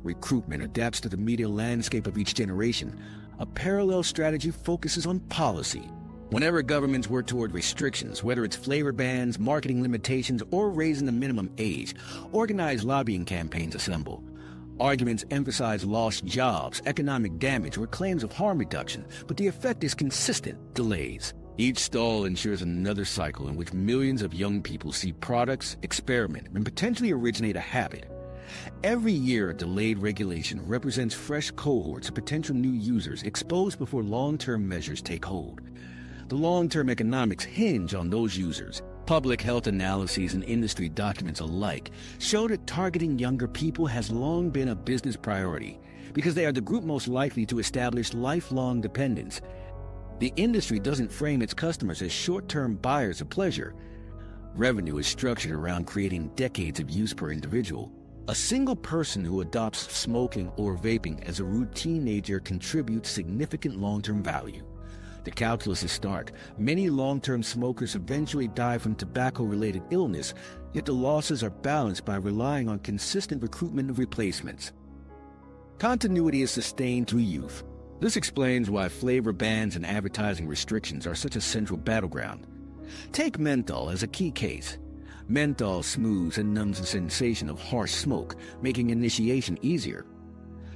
Recruitment adapts to the media landscape of each generation. A parallel strategy focuses on policy. Whenever governments work toward restrictions, whether it's flavor bans, marketing limitations, or raising the minimum age, organized lobbying campaigns assemble. Arguments emphasize lost jobs, economic damage, or claims of harm reduction, but the effect is consistent: delays. Each stall ensures another cycle in which millions of young people see products, experiment, and potentially originate a habit. Every year, a delayed regulation represents fresh cohorts of potential new users exposed before long-term measures take hold. The long-term economics hinge on those users. Public health analyses and industry documents alike show that targeting younger people has long been a business priority because they are the group most likely to establish lifelong dependence. The industry doesn't frame its customers as short-term buyers of pleasure. Revenue is structured around creating decades of use per individual. A single person who adopts smoking or vaping as a routine nature contributes significant long-term value. The calculus is stark. Many long-term smokers eventually die from tobacco-related illness, yet the losses are balanced by relying on consistent recruitment of replacements. Continuity is sustained through youth. This explains why flavor bans and advertising restrictions are such a central battleground. Take menthol as a key case. Menthol smooths and numbs the sensation of harsh smoke, making initiation easier.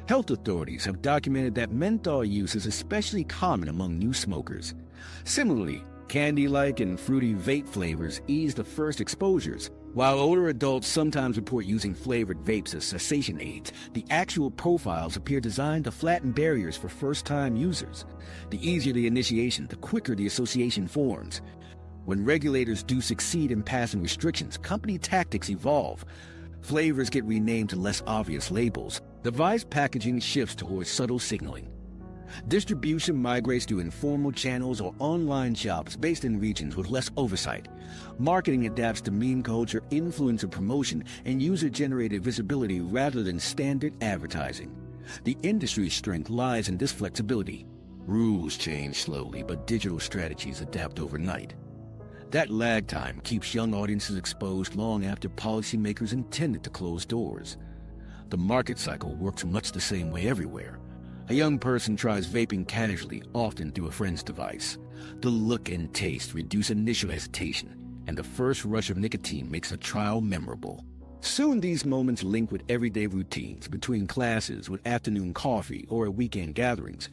Health authorities have documented that menthol use is especially common among new smokers. Similarly, candy-like and fruity vape flavors ease the first exposures. While older adults sometimes report using flavored vapes as cessation aids, the actual profiles appear designed to flatten barriers for first-time users. The easier the initiation, the quicker the association forms. When regulators do succeed in passing restrictions, company tactics evolve. Flavors get renamed to less obvious labels. Device packaging shifts towards subtle signaling. Distribution migrates to informal channels or online shops based in regions with less oversight. Marketing adapts to meme culture, influencer promotion, and user-generated visibility rather than standard advertising. The industry's strength lies in this flexibility. Rules change slowly, but digital strategies adapt overnight. That lag time keeps young audiences exposed long after policymakers intended to close doors. The market cycle works much the same way everywhere. A young person tries vaping casually, often through a friend's device. The look and taste reduce initial hesitation, and the first rush of nicotine makes a trial memorable. Soon these moments link with everyday routines, between classes, with afternoon coffee, or at weekend gatherings.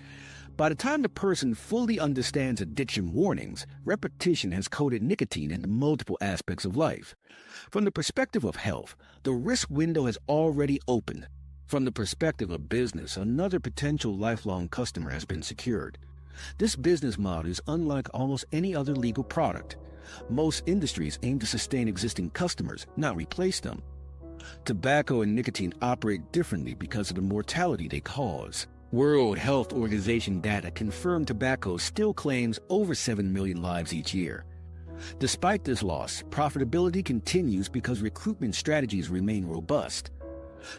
By the time the person fully understands addiction warnings, repetition has coded nicotine into multiple aspects of life. From the perspective of health, the risk window has already opened. From the perspective of business, another potential lifelong customer has been secured. This business model is unlike almost any other legal product. Most industries aim to sustain existing customers, not replace them. Tobacco and nicotine operate differently because of the mortality they cause. World Health Organization data confirm tobacco still claims over 7 million lives each year. Despite this loss, profitability continues because recruitment strategies remain robust.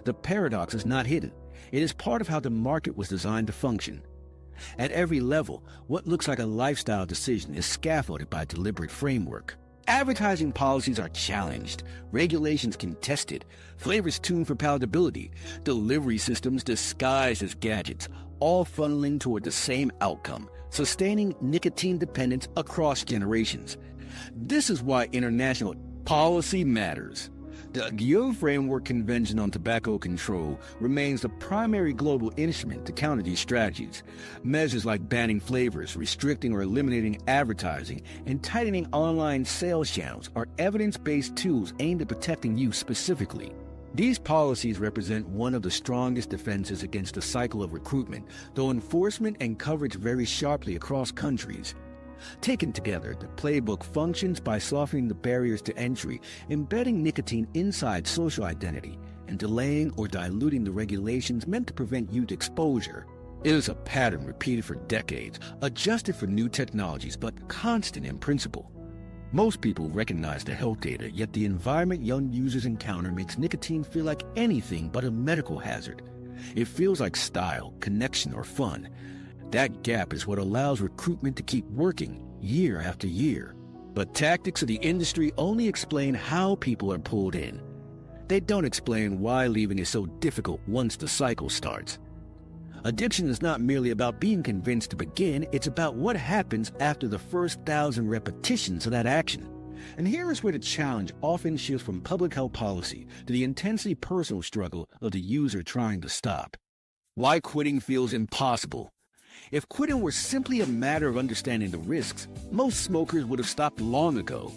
The paradox is not hidden. It is part of how the market was designed to function. At every level, what looks like a lifestyle decision is scaffolded by a deliberate framework. Advertising policies are challenged, regulations contested, flavors tuned for palatability, delivery systems disguised as gadgets, all funneling toward the same outcome, sustaining nicotine dependence across generations. This is why international policy matters. The Guillaume Framework Convention on Tobacco Control remains the primary global instrument to counter these strategies. Measures like banning flavors, restricting or eliminating advertising, and tightening online sales channels are evidence-based tools aimed at protecting youth specifically. These policies represent one of the strongest defenses against the cycle of recruitment, though enforcement and coverage vary sharply across countries. Taken together, the playbook functions by softening the barriers to entry, embedding nicotine inside social identity, and delaying or diluting the regulations meant to prevent youth exposure. It is a pattern repeated for decades, adjusted for new technologies, but constant in principle. Most people recognize the health data, yet the environment young users encounter makes nicotine feel like anything but a medical hazard. It feels like style, connection, or fun. That gap is what allows recruitment to keep working year after year. But tactics of the industry only explain how people are pulled in. They don't explain why leaving is so difficult once the cycle starts. Addiction is not merely about being convinced to begin, it's about what happens after the first 1,000 repetitions of that action. And here is where the challenge often shifts from public health policy to the intensely personal struggle of the user trying to stop. Why quitting feels impossible. If quitting were simply a matter of understanding the risks, most smokers would have stopped long ago.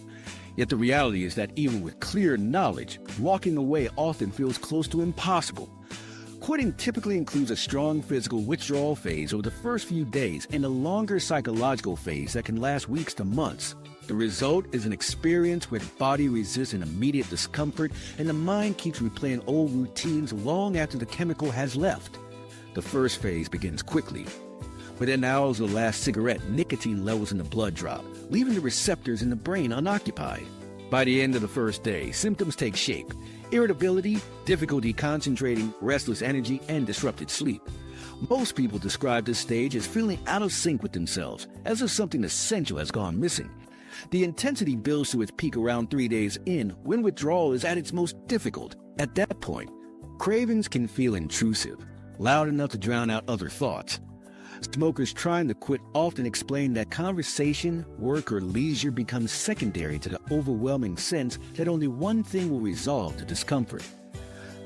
Yet the reality is that even with clear knowledge, walking away often feels close to impossible. Quitting typically includes a strong physical withdrawal phase over the first few days and a longer psychological phase that can last weeks to months. The result is an experience where the body resists an immediate discomfort and the mind keeps replaying old routines long after the chemical has left. The first phase begins quickly. Within hours of the last cigarette, nicotine levels in the blood drop, leaving the receptors in the brain unoccupied. By the end of the first day, symptoms take shape: irritability, difficulty concentrating, restless energy, and disrupted sleep. Most people describe this stage as feeling out of sync with themselves, as if something essential has gone missing. The intensity builds to its peak around 3 days in, when withdrawal is at its most difficult. At that point, cravings can feel intrusive, loud enough to drown out other thoughts. Smokers trying to quit often explain that conversation, work, or leisure becomes secondary to the overwhelming sense that only one thing will resolve the discomfort.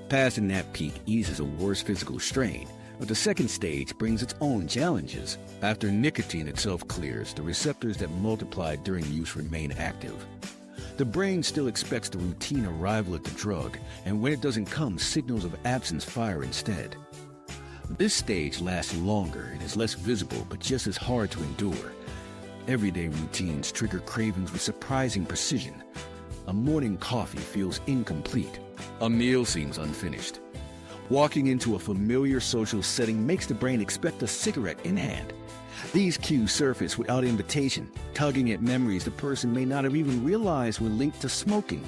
Passing that peak eases a worse physical strain, but the second stage brings its own challenges. After nicotine itself clears, the receptors that multiplied during use remain active. The brain still expects the routine arrival of the drug, and when it doesn't come, signals of absence fire instead. This stage lasts longer and is less visible, but just as hard to endure. Everyday routines trigger cravings with surprising precision. A morning coffee feels incomplete. A meal seems unfinished. Walking into a familiar social setting makes the brain expect a cigarette in hand. These cues surface without invitation, tugging at memories the person may not have even realized were linked to smoking.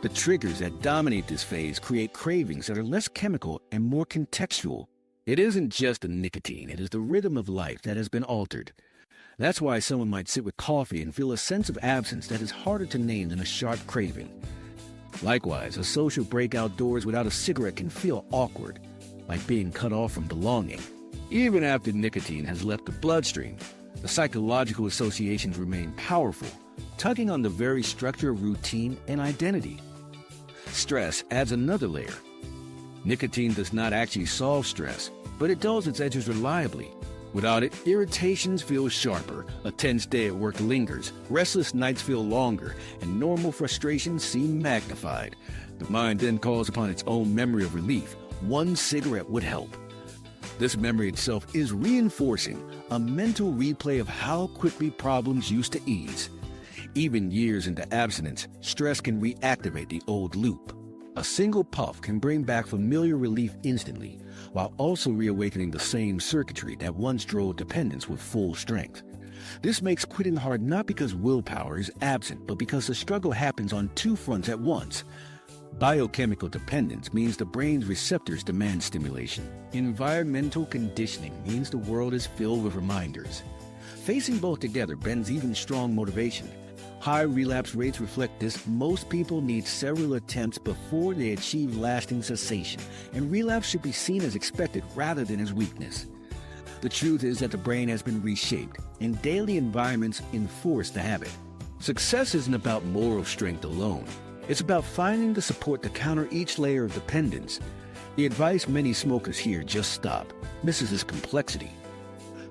The triggers that dominate this phase create cravings that are less chemical and more contextual. It isn't just the nicotine, it is the rhythm of life that has been altered. That's why someone might sit with coffee and feel a sense of absence that is harder to name than a sharp craving. Likewise, a social break outdoors without a cigarette can feel awkward, like being cut off from belonging. Even after nicotine has left the bloodstream, the psychological associations remain powerful, tugging on the very structure of routine and identity. Stress adds another layer. Nicotine does not actually solve stress, but it dulls its edges reliably. Without it, irritations feel sharper, a tense day at work lingers, restless nights feel longer, and normal frustrations seem magnified. The mind then calls upon its own memory of relief. One cigarette would help. This memory itself is reinforcing, a mental replay of how quickly problems used to ease. Even years into abstinence, stress can reactivate the old loop. A single puff can bring back familiar relief instantly, while also reawakening the same circuitry that once drove dependence with full strength. This makes quitting hard not because willpower is absent, but because the struggle happens on two fronts at once. Biochemical dependence means the brain's receptors demand stimulation. Environmental conditioning means the world is filled with reminders. Facing both together bends even strong motivation. High relapse rates reflect this. Most people need several attempts before they achieve lasting cessation, and relapse should be seen as expected rather than as weakness. The truth is that the brain has been reshaped, and daily environments enforce the habit. Success isn't about moral strength alone. It's about finding the support to counter each layer of dependence. The advice many smokers hear, "just stop," misses this complexity.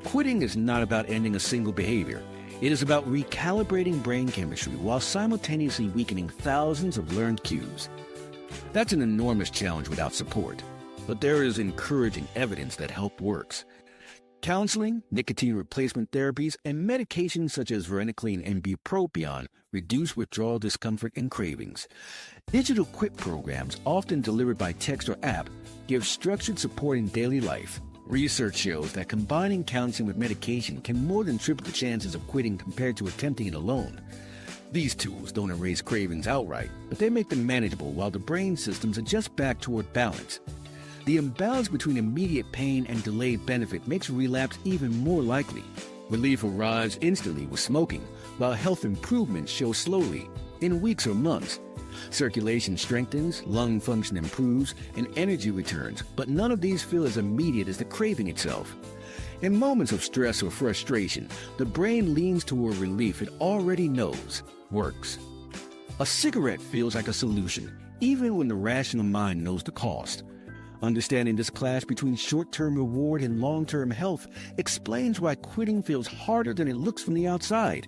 Quitting is not about ending a single behavior. It is about recalibrating brain chemistry while simultaneously weakening thousands of learned cues. That's an enormous challenge without support, but there is encouraging evidence that help works. Counseling, nicotine replacement therapies, and medications such as varenicline and bupropion reduce withdrawal discomfort and cravings. Digital quit programs, often delivered by text or app, give structured support in daily life. Research shows that combining counseling with medication can more than triple the chances of quitting compared to attempting it alone. These tools don't erase cravings outright, but they make them manageable while the brain systems adjust back toward balance. The imbalance between immediate pain and delayed benefit makes relapse even more likely. Relief arrives instantly with smoking, while health improvements show slowly, in weeks or months. Circulation strengthens, lung function improves, and energy returns, but none of these feel as immediate as the craving itself. In moments of stress or frustration, the brain leans toward relief it already knows works. A cigarette feels like a solution, even when the rational mind knows the cost. Understanding this clash between short-term reward and long-term health explains why quitting feels harder than it looks from the outside.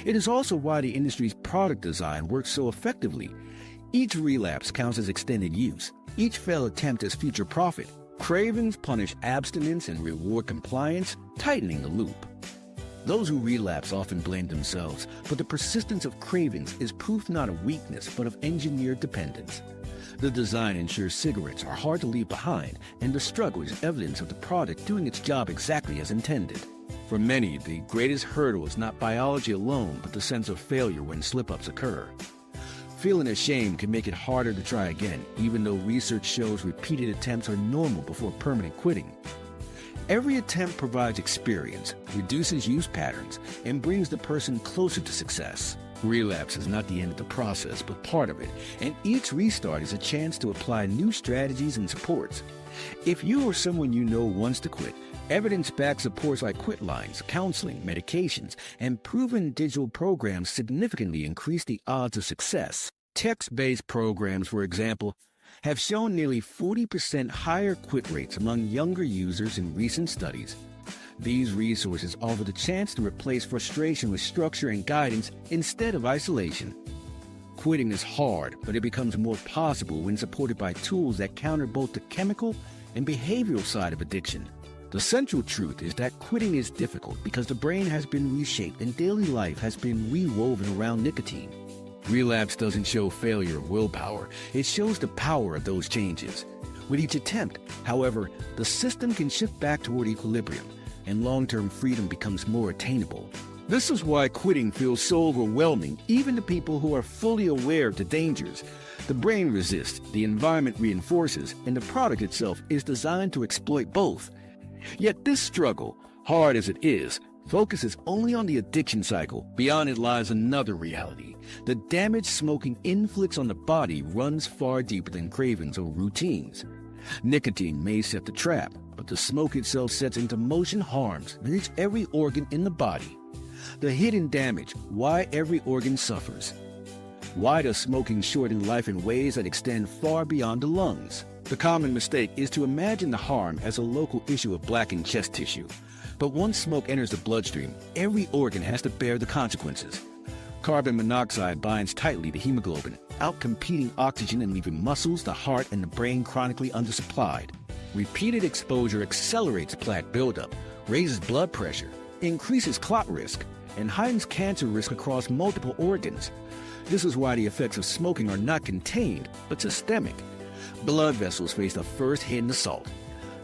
It is also why the industry's product design works so effectively. Each relapse counts as extended use. Each failed attempt as future profit. Cravings punish abstinence and reward compliance, tightening the loop. Those who relapse often blame themselves, but the persistence of cravings is proof not of weakness, but of engineered dependence. The design ensures cigarettes are hard to leave behind, and the struggle is evidence of the product doing its job exactly as intended. For many, the greatest hurdle is not biology alone, but the sense of failure when slip-ups occur. Feeling ashamed can make it harder to try again, even though research shows repeated attempts are normal before permanent quitting. Every attempt provides experience, reduces use patterns, and brings the person closer to success. Relapse is not the end of the process, but part of it, and each restart is a chance to apply new strategies and supports. If you or someone you know wants to quit, evidence-backed supports like quit lines, counseling, medications, and proven digital programs significantly increase the odds of success. Text-based programs, for example, have shown nearly 40% higher quit rates among younger users in recent studies. These resources offer the chance to replace frustration with structure and guidance instead of isolation. Quitting is hard, but it becomes more possible when supported by tools that counter both the chemical and behavioral side of addiction. The central truth is that quitting is difficult because the brain has been reshaped and daily life has been rewoven around nicotine. Relapse doesn't show failure of willpower, it shows the power of those changes. With each attempt, however, the system can shift back toward equilibrium, and long-term freedom becomes more attainable. This is why quitting feels so overwhelming, even to people who are fully aware of the dangers. The brain resists, the environment reinforces, and the product itself is designed to exploit both. Yet this struggle, hard as it is, focuses only on the addiction cycle. Beyond it lies another reality. The damage smoking inflicts on the body runs far deeper than cravings or routines. Nicotine may set the trap, but the smoke itself sets into motion harms that reach every organ in the body. The hidden damage, why every organ suffers. Why does smoking shorten life in ways that extend far beyond the lungs? The common mistake is to imagine the harm as a local issue of blackened chest tissue. But once smoke enters the bloodstream, every organ has to bear the consequences. Carbon monoxide binds tightly to hemoglobin, outcompeting oxygen and leaving muscles, the heart, and the brain chronically undersupplied. Repeated exposure accelerates plaque buildup, raises blood pressure, increases clot risk, and heightens cancer risk across multiple organs. This is why the effects of smoking are not contained, but systemic. Blood vessels face the first hidden assault.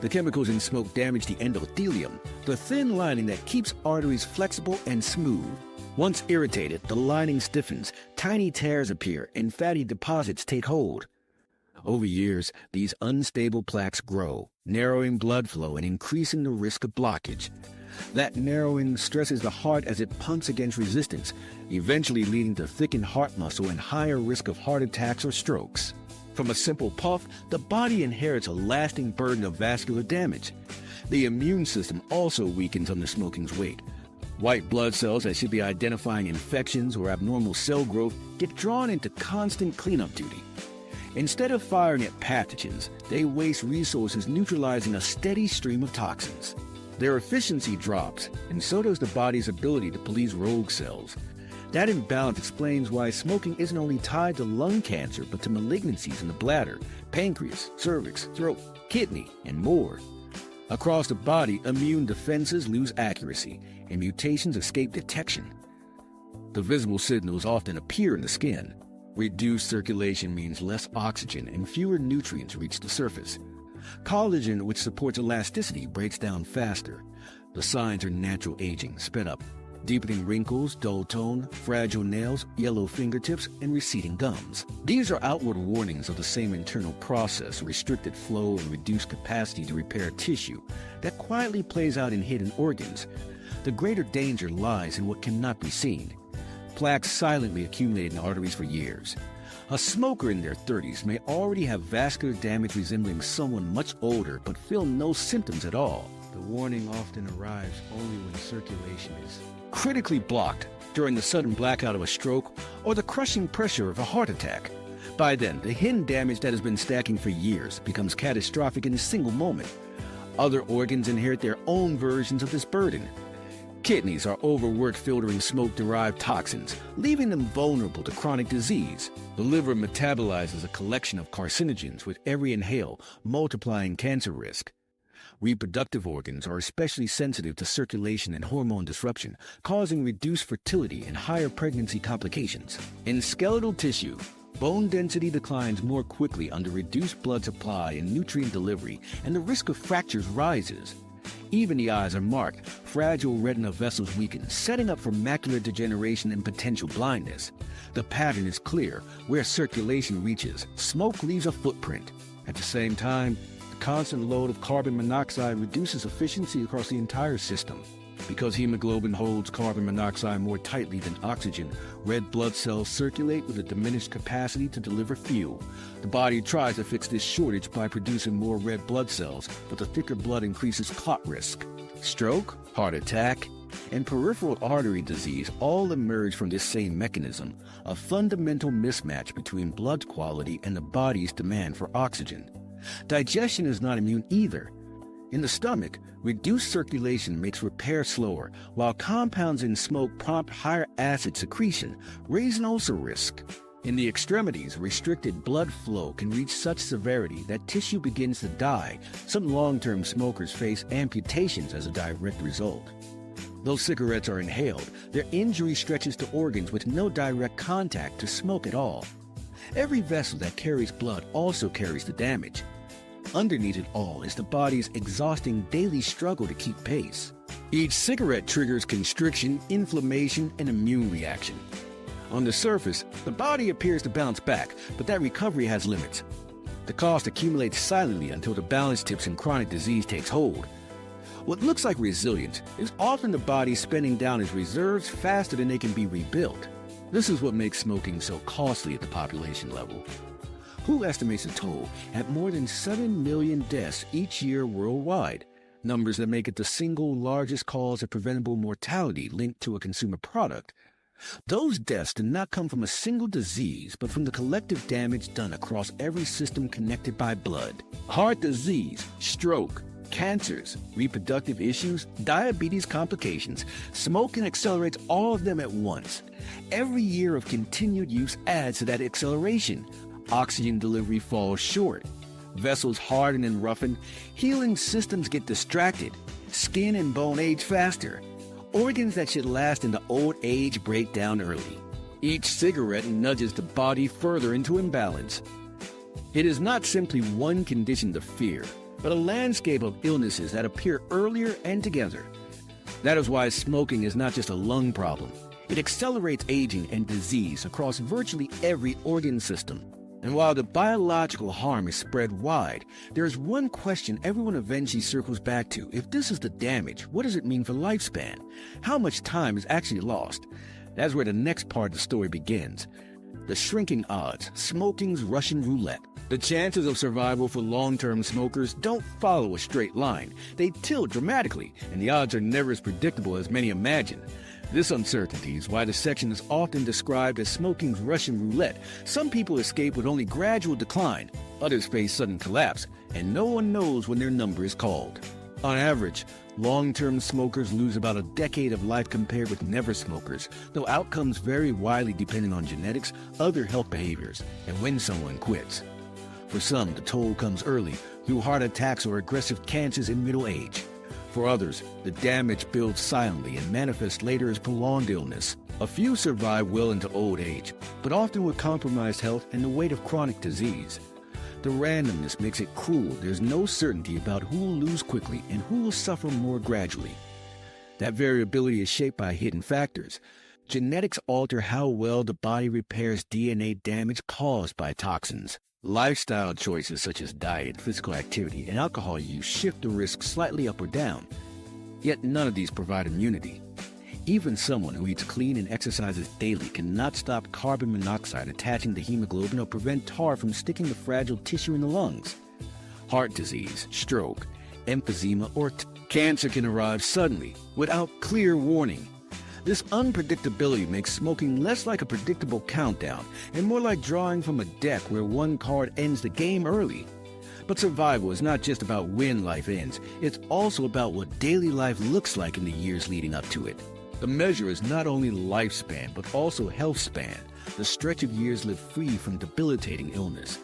The chemicals in smoke damage the endothelium, the thin lining that keeps arteries flexible and smooth. Once irritated, the lining stiffens, tiny tears appear, and fatty deposits take hold. Over years, these unstable plaques grow, narrowing blood flow and increasing the risk of blockage. That narrowing stresses the heart as it pumps against resistance, eventually leading to thickened heart muscle and higher risk of heart attacks or strokes. From a simple puff, the body inherits a lasting burden of vascular damage. The immune system also weakens under smoking's weight. White blood cells that should be identifying infections or abnormal cell growth get drawn into constant cleanup duty. Instead of firing at pathogens, they waste resources neutralizing a steady stream of toxins. Their efficiency drops, and so does the body's ability to police rogue cells. That imbalance explains why smoking isn't only tied to lung cancer, but to malignancies in the bladder, pancreas, cervix, throat, kidney, and more. Across the body, immune defenses lose accuracy, and mutations escape detection. The visible signals often appear in the skin. Reduced circulation means less oxygen and fewer nutrients reach the surface. Collagen, which supports elasticity, breaks down faster. The signs are natural aging, sped up. Deepening wrinkles, dull tone, fragile nails, yellow fingertips, and receding gums. These are outward warnings of the same internal process, restricted flow and reduced capacity to repair tissue, that quietly plays out in hidden organs. The greater danger lies in what cannot be seen. Plaques silently accumulate in arteries for years. A smoker in their 30s may already have vascular damage resembling someone much older but feel no symptoms at all. The warning often arrives only when circulation is critically blocked, during the sudden blackout of a stroke or the crushing pressure of a heart attack. By then, the hidden damage that has been stacking for years becomes catastrophic in a single moment. Other organs inherit their own versions of this burden. Kidneys are overworked filtering smoke-derived toxins, leaving them vulnerable to chronic disease. The liver metabolizes a collection of carcinogens with every inhale, multiplying cancer risk. Reproductive organs are especially sensitive to circulation and hormone disruption, causing reduced fertility and higher pregnancy complications. In skeletal tissue, bone density declines more quickly under reduced blood supply and nutrient delivery, and the risk of fractures rises. Even the eyes are marked. Fragile retina vessels weaken, setting up for macular degeneration and potential blindness. The pattern is clear. Where circulation reaches, smoke leaves a footprint. At the same time, the constant load of carbon monoxide reduces efficiency across the entire system. Because hemoglobin holds carbon monoxide more tightly than oxygen, red blood cells circulate with a diminished capacity to deliver fuel. The body tries to fix this shortage by producing more red blood cells, but the thicker blood increases clot risk. Stroke, heart attack, and peripheral artery disease all emerge from this same mechanism, a fundamental mismatch between blood quality and the body's demand for oxygen. Digestion is not immune either. In the stomach, reduced circulation makes repair slower, while compounds in smoke prompt higher acid secretion, raising ulcer risk. In the extremities, restricted blood flow can reach such severity that tissue begins to die. Some long-term smokers face amputations as a direct result. Though cigarettes are inhaled, their injury stretches to organs with no direct contact to smoke at all. Every vessel that carries blood also carries the damage. Underneath it all is the body's exhausting daily struggle to keep pace. Each cigarette triggers constriction, inflammation, and immune reaction. On the surface, the body appears to bounce back, but that recovery has limits. The cost accumulates silently until the balance tips and chronic disease takes hold. What looks like resilience is often the body spending down its reserves faster than they can be rebuilt. This is what makes smoking so costly at the population level. WHO estimates the toll at more than 7 million deaths each year worldwide, numbers that make it the single largest cause of preventable mortality linked to a consumer product. Those deaths do not come from a single disease, but from the collective damage done across every system connected by blood. Heart disease, stroke, cancers, reproductive issues, diabetes complications. Smoking accelerates all of them at once. Every year of continued use adds to that acceleration. Oxygen delivery falls short. Vessels harden and roughen. Healing systems get distracted. Skin and bone age faster. Organs that should last into old age break down early. Each cigarette nudges the body further into imbalance. It is not simply one condition to fear, but a landscape of illnesses that appear earlier and together. That is why smoking is not just a lung problem. It accelerates aging and disease across virtually every organ system. And while the biological harm is spread wide, there is one question everyone eventually circles back to. If this is the damage, what does it mean for lifespan? How much time is actually lost? That's where the next part of the story begins. The shrinking odds, smoking's Russian roulette. The chances of survival for long-term smokers don't follow a straight line. They tilt dramatically, and the odds are never as predictable as many imagine. This uncertainty is why the section is often described as smoking's Russian roulette. Some people escape with only gradual decline, others face sudden collapse, and no one knows when their number is called. On average, long-term smokers lose about a decade of life compared with never smokers, though outcomes vary widely depending on genetics, other health behaviors, and when someone quits. For some, the toll comes early, through heart attacks or aggressive cancers in middle age. For others, the damage builds silently and manifests later as prolonged illness. A few survive well into old age, but often with compromised health and the weight of chronic disease. The randomness makes it cruel. There's no certainty about who will lose quickly and who will suffer more gradually. That variability is shaped by hidden factors. Genetics alter how well the body repairs DNA damage caused by toxins. Lifestyle choices such as diet, physical activity, and alcohol use shift the risk slightly up or down. Yet none of these provide immunity. Even someone who eats clean and exercises daily cannot stop carbon monoxide attaching to hemoglobin or prevent tar from sticking to fragile tissue in the lungs. Heart disease, stroke, emphysema, or cancer can arrive suddenly, without clear warning. This unpredictability makes smoking less like a predictable countdown and more like drawing from a deck where one card ends the game early. But survival is not just about when life ends, it's also about what daily life looks like in the years leading up to it. The measure is not only lifespan, but also health span, the stretch of years lived free from debilitating illness.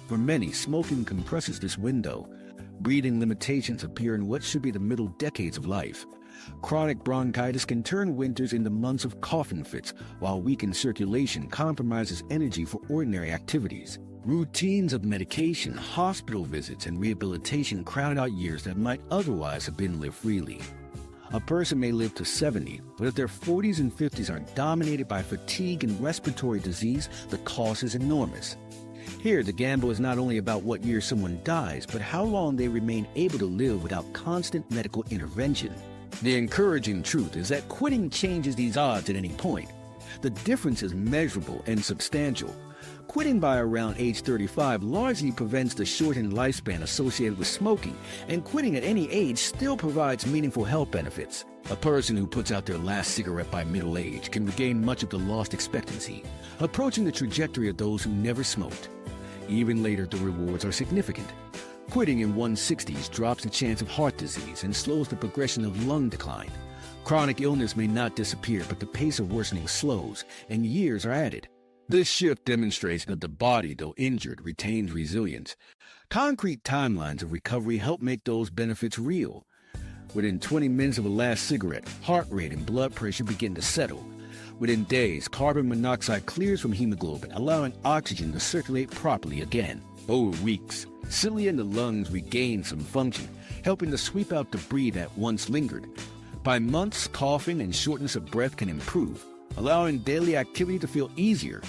For many, smoking compresses this window. Breathing limitations appear in what should be the middle decades of life. Chronic bronchitis can turn winters into months of coughing fits, while weakened circulation compromises energy for ordinary activities. Routines of medication, hospital visits, and rehabilitation crowd out years that might otherwise have been lived freely. A person may live to 70, but if their 40s and 50s are dominated by fatigue and respiratory disease, the cost is enormous. Here, the gamble is not only about what year someone dies, but how long they remain able to live without constant medical intervention. The encouraging truth is that quitting changes these odds at any point. The difference is measurable and substantial. Quitting by around age 35 largely prevents the shortened lifespan associated with smoking, and quitting at any age still provides meaningful health benefits. A person who puts out their last cigarette by middle age can regain much of the lost expectancy, approaching the trajectory of those who never smoked. Even later, the rewards are significant. Quitting in one's 60s drops the chance of heart disease and slows the progression of lung decline. Chronic illness may not disappear, but the pace of worsening slows, and years are added. This shift demonstrates that the body, though injured, retains resilience. Concrete timelines of recovery help make those benefits real. Within 20 minutes of a last cigarette, heart rate and blood pressure begin to settle. Within days, carbon monoxide clears from hemoglobin, allowing oxygen to circulate properly again. Over weeks, cilia in the lungs regain some function, helping to sweep out debris that once lingered. By months, coughing and shortness of breath can improve, allowing daily activity to feel easier.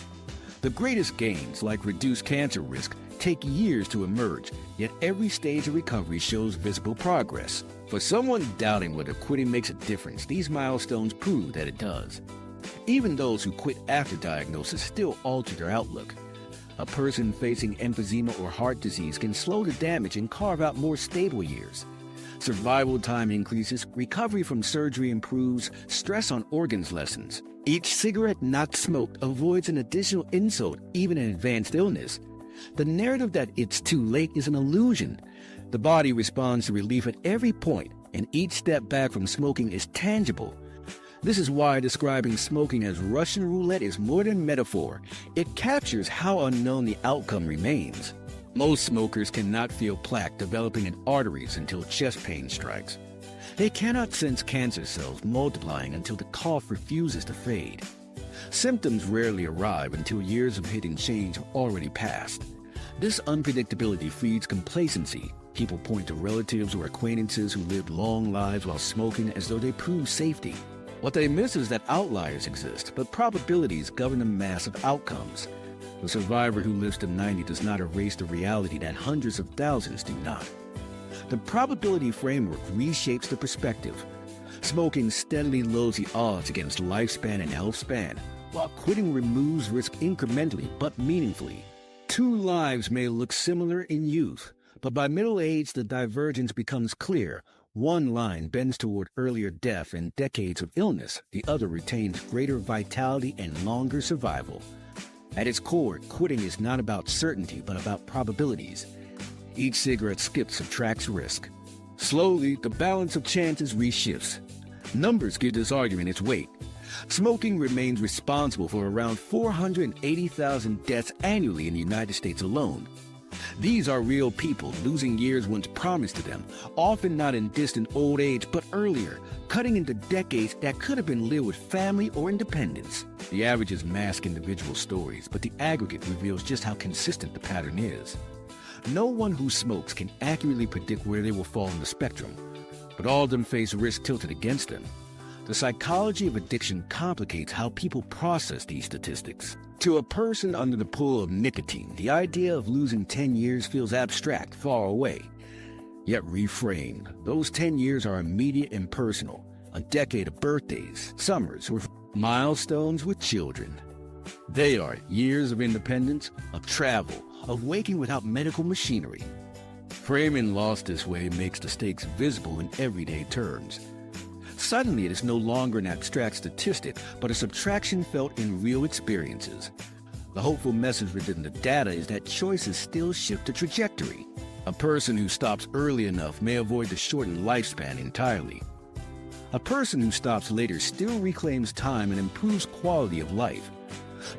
The greatest gains, like reduced cancer risk, take years to emerge, yet every stage of recovery shows visible progress. For someone doubting whether quitting makes a difference, these milestones prove that it does. Even those who quit after diagnosis still alter their outlook. A person facing emphysema or heart disease can slow the damage and carve out more stable years. Survival time increases, recovery from surgery improves, stress on organs lessens. Each cigarette not smoked avoids an additional insult, even in advanced illness. The narrative that it's too late is an illusion. The body responds to relief at every point, and each step back from smoking is tangible. This is why describing smoking as Russian roulette is more than metaphor. It captures how unknown the outcome remains. Most smokers cannot feel plaque developing in arteries until chest pain strikes. They cannot sense cancer cells multiplying until the cough refuses to fade. Symptoms rarely arrive until years of hidden change have already passed. This unpredictability feeds complacency. People point to relatives or acquaintances who lived long lives while smoking as though they prove safety. What they miss is that outliers exist, but probabilities govern the mass of outcomes. The survivor who lives to 90 does not erase the reality that hundreds of thousands do not. The probability framework reshapes the perspective. Smoking steadily lowers the odds against lifespan and health span, while quitting removes risk incrementally but meaningfully. Two lives may look similar in youth, but by middle age the divergence becomes clear. One line bends toward earlier death and decades of illness. The other retains greater vitality and longer survival. At its core, quitting is not about certainty, but about probabilities. Each cigarette skip subtracts risk. Slowly, the balance of chances reshifts. Numbers give this argument its weight. Smoking remains responsible for around 480,000 deaths annually in the United States alone. These are real people losing years once promised to them, often not in distant old age, but earlier, cutting into decades that could have been lived with family or independence. The averages mask individual stories, but the aggregate reveals just how consistent the pattern is. No one who smokes can accurately predict where they will fall on the spectrum, but all of them face risk tilted against them. The psychology of addiction complicates how people process these statistics. To a person under the pull of nicotine, the idea of losing 10 years feels abstract, far away. Yet reframed, those 10 years are immediate and personal. A decade of birthdays, summers, or milestones with children. They are years of independence, of travel, of waking without medical machinery. Framing loss this way makes the stakes visible in everyday terms. Suddenly, it is no longer an abstract statistic, but a subtraction felt in real experiences. The hopeful message within the data is that choices still shift the trajectory. A person who stops early enough may avoid the shortened lifespan entirely. A person who stops later still reclaims time and improves quality of life.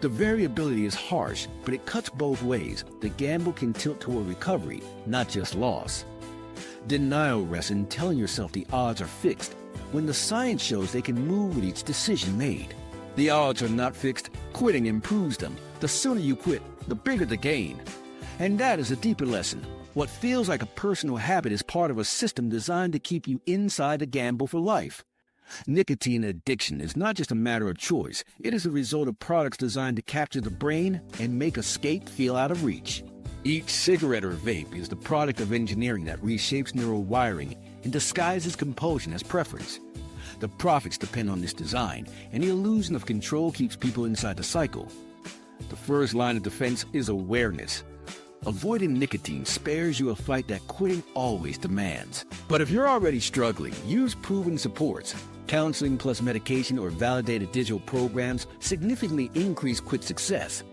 The variability is harsh, but it cuts both ways. The gamble can tilt toward recovery, not just loss. Denial rests in telling yourself the odds are fixed, when the science shows they can move with each decision made. The odds are not fixed, quitting improves them. The sooner you quit, the bigger the gain. And that is a deeper lesson. What feels like a personal habit is part of a system designed to keep you inside the gamble for life. Nicotine addiction is not just a matter of choice. It is a result of products designed to capture the brain and make escape feel out of reach. Each cigarette or vape is the product of engineering that reshapes neural wiring and disguises compulsion as preference. The profits depend on this design, and the illusion of control keeps people inside the cycle. The first line of defense is awareness. Avoiding nicotine spares you a fight that quitting always demands. But if you're already struggling, use proven supports. Counseling plus medication or validated digital programs significantly increase quit success.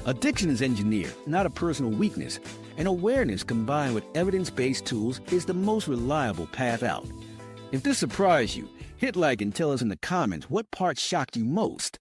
Addiction is engineered, not a personal weakness, and awareness combined with evidence-based tools is the most reliable path out. If this surprised you, hit like and tell us in the comments what part shocked you most.